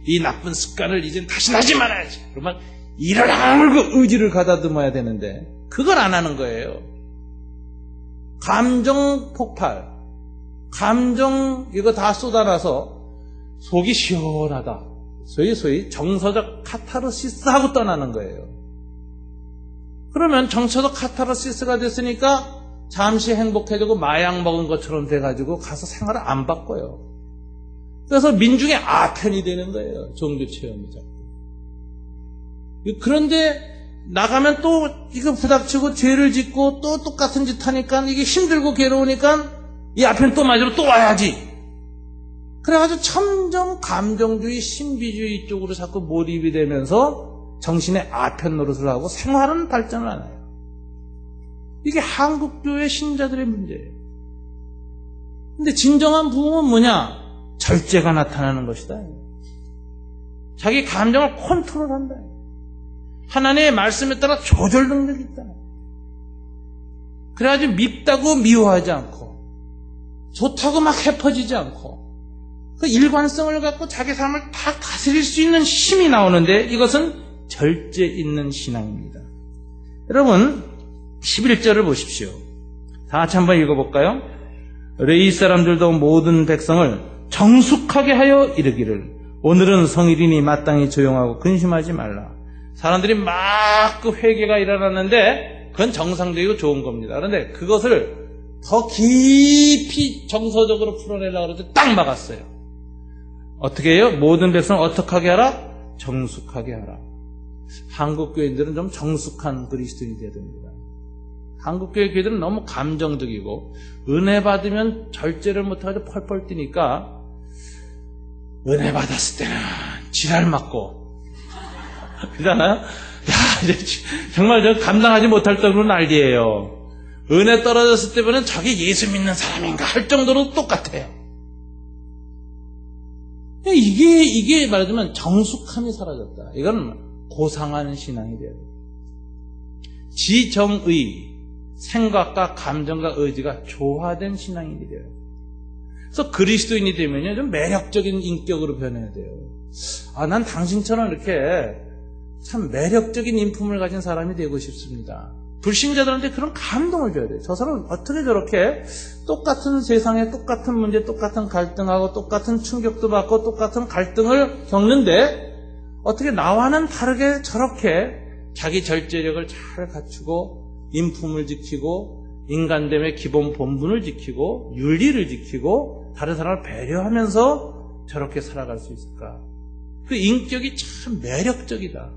이 나쁜 습관을 이젠 다시 하지 말아야지. 그러면 이를 알고 의지를 가다듬어야 되는데 그걸 안 하는 거예요. 감정 폭발, 감정 이거 다 쏟아놔서 속이 시원하다. 소위 정서적 카타르시스하고 떠나는 거예요. 그러면 정서적 카타르시스가 됐으니까 잠시 행복해지고 마약 먹은 것처럼 돼가지고 가서 생활을 안 바꿔요. 그래서 민중의 아편이 되는 거예요. 종교 체험이 자꾸. 그런데 나가면 또 이거 부닥치고 죄를 짓고 또 똑같은 짓 하니까 이게 힘들고 괴로우니까 이 아편 또 맞으러 또 와야지. 그래가지고 점점 감정주의, 신비주의 쪽으로 자꾸 몰입이 되면서 정신의 아편 노릇을 하고 생활은 발전을 안 해요. 이게 한국교회 신자들의 문제예요. 근데 진정한 부흥은 뭐냐? 절제가 나타나는 것이다. 자기 감정을 컨트롤한다. 하나님의 말씀에 따라 조절 능력이 있다. 그래가지고 밉다고 미워하지 않고 좋다고 막 해퍼지지 않고 그 일관성을 갖고 자기 삶을 다 다스릴 수 있는 힘이 나오는데 이것은 절제 있는 신앙입니다. 여러분 11절을 보십시오. 다 같이 한번 읽어볼까요? 레위 사람들도 모든 백성을 정숙하게 하여 이르기를 오늘은 성일이니 마땅히 조용하고 근심하지 말라. 사람들이 막 그 회개가 일어났는데 그건 정상적이고 좋은 겁니다. 그런데 그것을 더 깊이 정서적으로 풀어내려고 그러는데 딱 막았어요. 어떻게 해요? 모든 백성을 어떻게 하게 하라? 정숙하게 하라. 한국 교인들은 좀 정숙한 그리스도인이 되어야 됩니다. 한국 교회 교회들은 너무 감정적이고 은혜 받으면 절제를 못하고 펄펄 뛰니까 은혜 받았을 때는 지랄 맞고 그러잖아요. 야, 이제 정말 저 감당하지 못할 정도로 난리예요. 은혜 떨어졌을 때는 저게 예수 믿는 사람인가 할 정도로 똑같아요. 이게 말하자면 정숙함이 사라졌다. 이건 고상한 신앙이 돼요. 지정의, 생각과 감정과 의지가 조화된 신앙이 돼요. 그래서 그리스도인이 되면요, 좀 매력적인 인격으로 변해야 돼요. 난 당신처럼 이렇게 참 매력적인 인품을 가진 사람이 되고 싶습니다. 불신자들한테 그런 감동을 줘야 돼요. 저 사람은 어떻게 저렇게 똑같은 세상에 똑같은 문제, 똑같은 갈등하고 똑같은 충격도 받고 똑같은 갈등을 겪는데 어떻게 나와는 다르게 저렇게 자기 절제력을 잘 갖추고 인품을 지키고 인간됨의 기본 본분을 지키고 윤리를 지키고 다른 사람을 배려하면서 저렇게 살아갈 수 있을까? 그 인격이 참 매력적이다.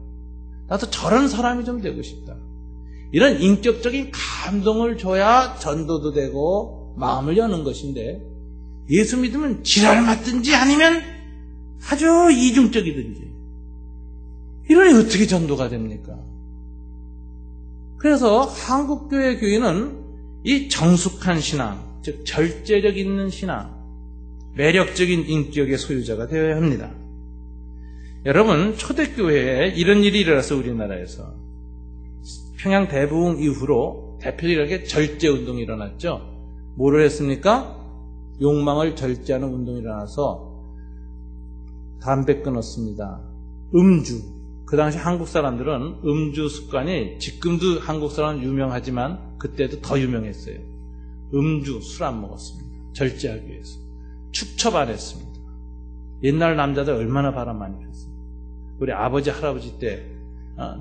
나도 저런 사람이 좀 되고 싶다. 이런 인격적인 감동을 줘야 전도도 되고 마음을 여는 것인데 예수 믿으면 지랄 맞든지 아니면 아주 이중적이든지 이러니 어떻게 전도가 됩니까? 그래서 한국교회 교인은 이 정숙한 신앙, 즉 절제력 있는 신앙, 매력적인 인격의 소유자가 되어야 합니다. 여러분, 초대교회에 이런 일이 일어나서 우리나라에서 평양 대부흥 이후로 대표적인 절제운동이 일어났죠. 뭐를 했습니까? 욕망을 절제하는 운동이 일어나서 담배 끊었습니다. 음주. 그 당시 한국 사람들은 음주 습관이 지금도 한국 사람은 유명하지만 그때도 더 유명했어요. 음주, 술 안 먹었습니다. 절제하기 위해서. 축첩 안 했습니다. 옛날 남자들 얼마나 바람 많이 폈어요. 우리 아버지, 할아버지 때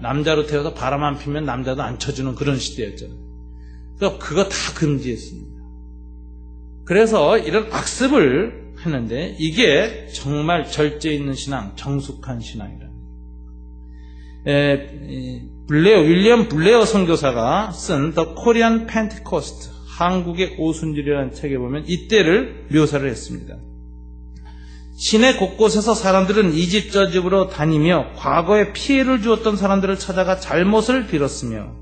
남자로 태어서 바람 안 피면 남자도 안 쳐주는 그런 시대였잖아요. 그러니까 그거 다 금지했습니다. 그래서 이런 악습을 했는데 이게 정말 절제 있는 신앙, 정숙한 신앙이라. 윌리엄 블레어 선교사가 쓴 The Korean Pentecost, 한국의 오순절이라는 책에 보면 이때를 묘사를 했습니다. 시내 곳곳에서 사람들은 이 집 저 집으로 다니며 과거에 피해를 주었던 사람들을 찾아가 잘못을 빌었으며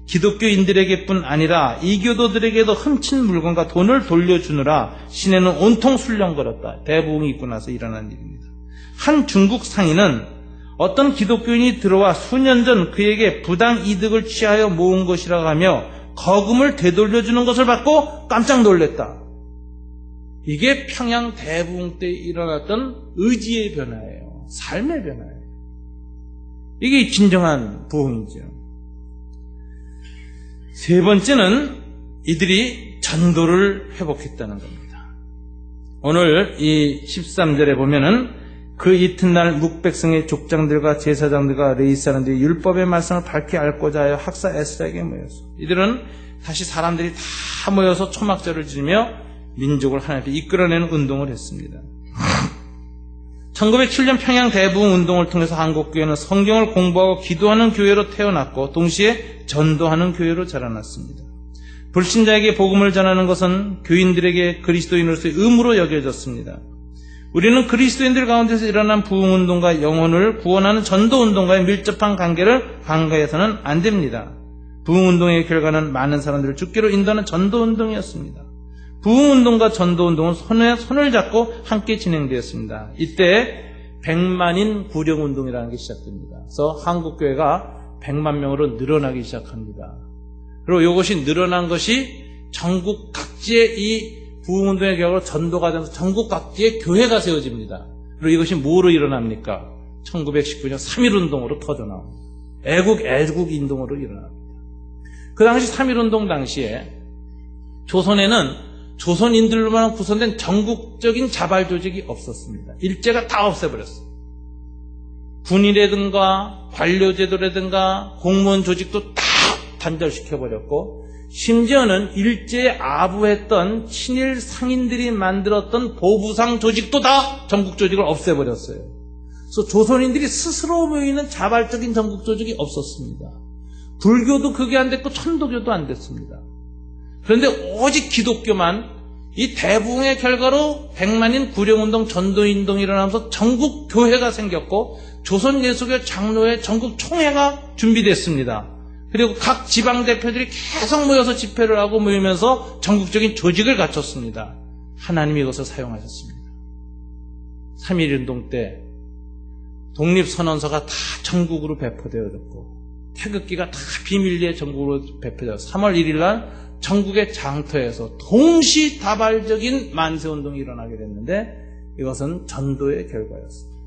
기독교인들에게뿐 아니라 이교도들에게도 훔친 물건과 돈을 돌려주느라 시내는 온통 술렁거렸다. 대부흥이 있고 나서 일어난 일입니다. 한 중국 상인은 어떤 기독교인이 들어와 수년 전 그에게 부당 이득을 취하여 모은 것이라고 하며 거금을 되돌려주는 것을 받고 깜짝 놀랐다. 이게 평양 대부흥 때 일어났던 의지의 변화예요. 삶의 변화예요. 이게 진정한 부흥이죠. 세 번째는 이들이 전도를 회복했다는 겁니다. 오늘 이 13절에 보면은 그 이튿날 묵백성의 족장들과 제사장들과 레위 사람들이 율법의 말씀을 밝히 앓고자 하여 학사 에스라에게 모였어. 이들은 다시 사람들이 다 모여서 초막절을 지으며 민족을 하나님 앞에 이끌어내는 운동을 했습니다. 1907년 평양 대부흥 운동을 통해서 한국교회는 성경을 공부하고 기도하는 교회로 태어났고 동시에 전도하는 교회로 자라났습니다. 불신자에게 복음을 전하는 것은 교인들에게 그리스도인으로서의 의무로 여겨졌습니다. 우리는 그리스도인들 가운데서 일어난 부흥운동과 영혼을 구원하는 전도운동과의 밀접한 관계를 간과해서는 안 됩니다. 부흥운동의 결과는 많은 사람들을 주께로 인도하는 전도운동이었습니다. 부흥운동과 전도운동은 손을 잡고 함께 진행되었습니다. 이때 100만인 구령운동이라는 게 시작됩니다. 그래서 한국교회가 100만 명으로 늘어나기 시작합니다. 그리고 이것이 늘어난 것이 전국 각지의 이 부흥운동의 결과로 전도가 되면서 전국 각지에 교회가 세워집니다. 그리고 이것이 뭐로 일어납니까? 1919년 3.1운동으로 터져나옵니다. 애국인동으로 일어납니다. 그 당시 3.1운동 당시에 조선에는 조선인들로만 구성된 전국적인 자발 조직이 없었습니다. 일제가 다 없애버렸어요. 군이라든가 관료제도라든가 공무원 조직도 다 단절시켜버렸고 심지어는 일제에 아부했던 친일 상인들이 만들었던 보부상 조직도 다 전국 조직을 없애버렸어요. 그래서 조선인들이 스스로 모이는 자발적인 전국 조직이 없었습니다. 불교도 그게 안 됐고 천도교도 안 됐습니다. 그런데 오직 기독교만 이 대부흥의 결과로 100만인 구령운동, 전도운동이 일어나면서 전국 교회가 생겼고 조선예수교 장로회 전국 총회가 준비됐습니다. 그리고 각 지방 대표들이 계속 모여서 집회를 하고 모이면서 전국적인 조직을 갖췄습니다. 하나님이 이것을 사용하셨습니다. 3.1운동 때 독립선언서가 다 전국으로 배포되어졌고 태극기가 다 비밀리에 전국으로 배포되어서 3월 1일 날 전국의 장터에서 동시다발적인 만세운동이 일어나게 됐는데 이것은 전도의 결과였습니다.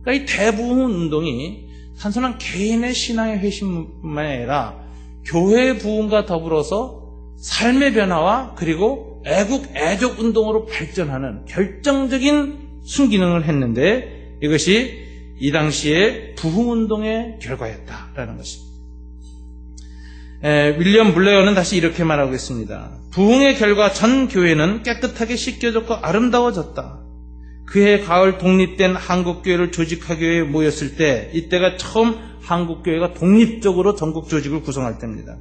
그러니까 이 대부흥운동이 단순한 개인의 신앙의 회심뿐만 아니라 교회의 부흥과 더불어서 삶의 변화와 그리고 애국 운동으로 발전하는 결정적인 순기능을 했는데 이것이 이 당시의 부흥운동의 결과였다라는 것입니다. 윌리엄 블레어는 다시 이렇게 말하고 있습니다. 부흥의 결과 전 교회는 깨끗하게 씻겨졌고 아름다워졌다. 그해 가을 독립된 한국교회를 조직하기 위해 모였을 때 이때가 처음 한국교회가 독립적으로 전국 조직을 구성할 때입니다.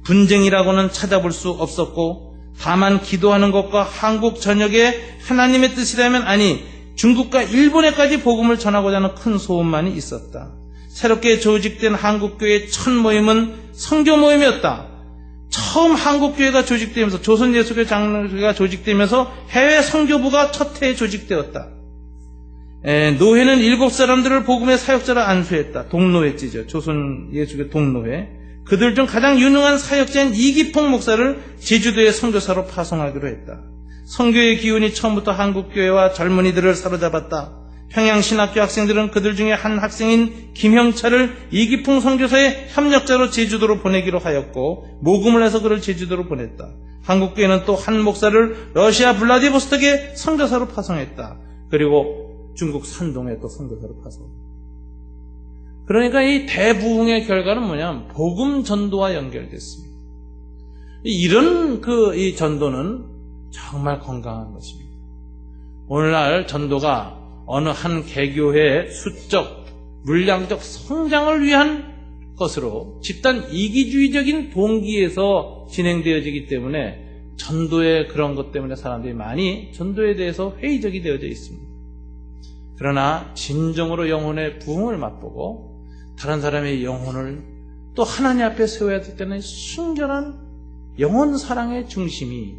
분쟁이라고는 찾아볼 수 없었고 다만 기도하는 것과 한국 전역에 하나님의 뜻이라면 아니 중국과 일본에까지 복음을 전하고자 하는 큰 소원만이 있었다. 새롭게 조직된 한국교회의 첫 모임은 선교 모임이었다. 처음 한국교회가 조직되면서 조선예수교 장로회가 조직되면서 해외 선교부가 첫 해에 조직되었다. 노회는 7사람들을 복음의 사역자로 안수했다. 동노회지죠. 조선예수교 동노회. 그들 중 가장 유능한 사역자인 이기폭 목사를 제주도의 선교사로 파송하기로 했다. 선교의 기운이 처음부터 한국교회와 젊은이들을 사로잡았다. 평양신학교 학생들은 그들 중에 한 학생인 김형철을 이기풍 선교사의 협력자로 제주도로 보내기로 하였고 모금을 해서 그를 제주도로 보냈다. 한국교회는 또 한 목사를 러시아 블라디보스톡에 선교사로 파송했다. 그리고 중국 산동에 또 선교사로 파송했다. 그러니까 이 대부흥의 결과는 뭐냐면 복음 전도와 연결됐습니다. 이런 이 전도는 정말 건강한 것입니다. 오늘날 전도가 어느 한 개교회의 수적, 물량적 성장을 위한 것으로 집단 이기주의적인 동기에서 진행되어지기 때문에 전도의 그런 것 때문에 사람들이 많이 전도에 대해서 회의적이 되어져 있습니다. 그러나 진정으로 영혼의 부흥을 맛보고 다른 사람의 영혼을 또 하나님 앞에 세워야 될 때는 순결한 영혼 사랑의 중심이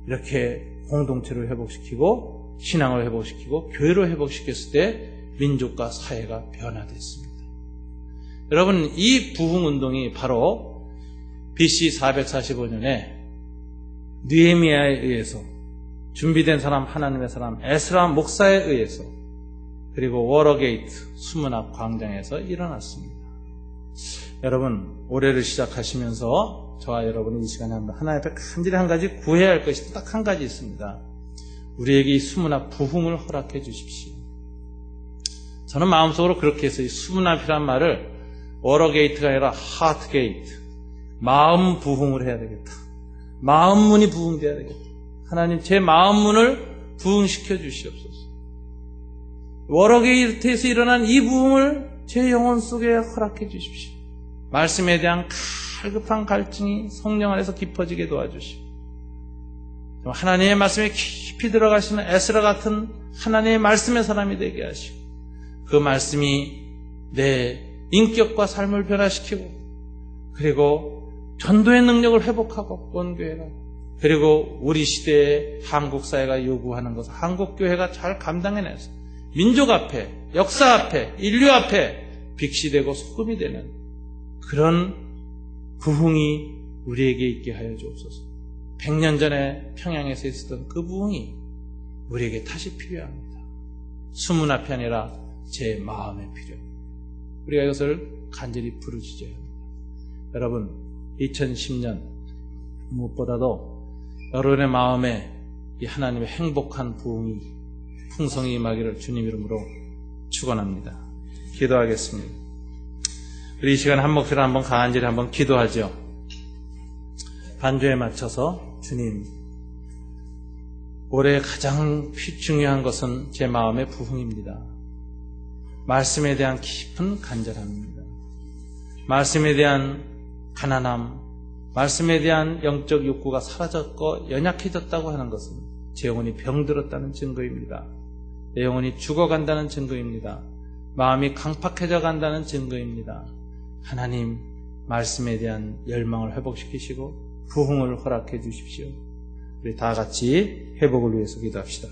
이렇게 공동체를 회복시키고 신앙을 회복시키고 교회를 회복시켰을 때 민족과 사회가 변화됐습니다. 여러분 이 부흥운동이 바로 BC 445년에 느헤미야에 의해서 준비된 사람, 하나님의 사람 에스라 목사에 의해서, 그리고 워러게이트 수문 앞 광장에서 일어났습니다. 여러분, 올해를 시작하시면서 저와 여러분이 이 시간에 하나님 앞에 간절히 한 가지 구해야 할 것이 딱 한 가지 있습니다. 우리에게 이 수문 앞 부흥을 허락해 주십시오. 저는 마음속으로 그렇게 해서 이 수문 앞이란 말을 워러게이트가 아니라 하트게이트, 마음 부흥을 해야 되겠다. 마음 문이 부흥돼야 되겠다. 하나님, 제 마음 문을 부흥시켜 주시옵소서. 워러게이트에서 일어난 이 부흥을 제 영혼 속에 허락해 주십시오. 말씀에 대한 갈급한 갈증이 성령 안에서 깊어지게 도와주시고, 하나님의 말씀에 깊이 들어가시는 에스라 같은 하나님의 말씀의 사람이 되게 하시고, 그 말씀이 내 인격과 삶을 변화시키고, 그리고 전도의 능력을 회복하고, 원교회가, 그리고 우리 시대의 한국 사회가 요구하는 것을 한국 교회가 잘 감당해내서 민족 앞에, 역사 앞에, 인류 앞에 빛이 되고 소금이 되는 그런 부흥이 우리에게 있게 하여 주옵소서. 100년 전에 평양에서 있었던 그 부흥이 우리에게 다시 필요합니다. 수문 앞이 아니라 제 마음에 필요합니다. 우리가 이것을 간절히 부르짖어야 합니다. 여러분, 2010년 무엇보다도 여러분의 마음에 이 하나님의 행복한 부흥이, 풍성이 임하기를 주님 이름으로 축원합니다. 기도하겠습니다. 우리 이 시간에 한 목소리로 한번 간절히 한번 기도하죠. 반주에 맞춰서, 주님, 올해 가장 중요한 것은 제 마음의 부흥입니다. 말씀에 대한 깊은 간절함입니다. 말씀에 대한 가난함, 말씀에 대한 영적 욕구가 사라졌고 연약해졌다고 하는 것은 제 영혼이 병들었다는 증거입니다. 내 영혼이 죽어간다는 증거입니다. 마음이 강팍해져 간다는 증거입니다. 하나님, 말씀에 대한 열망을 회복시키시고 부흥을 허락해 주십시오. 우리 다 같이 회복을 위해서 기도합시다.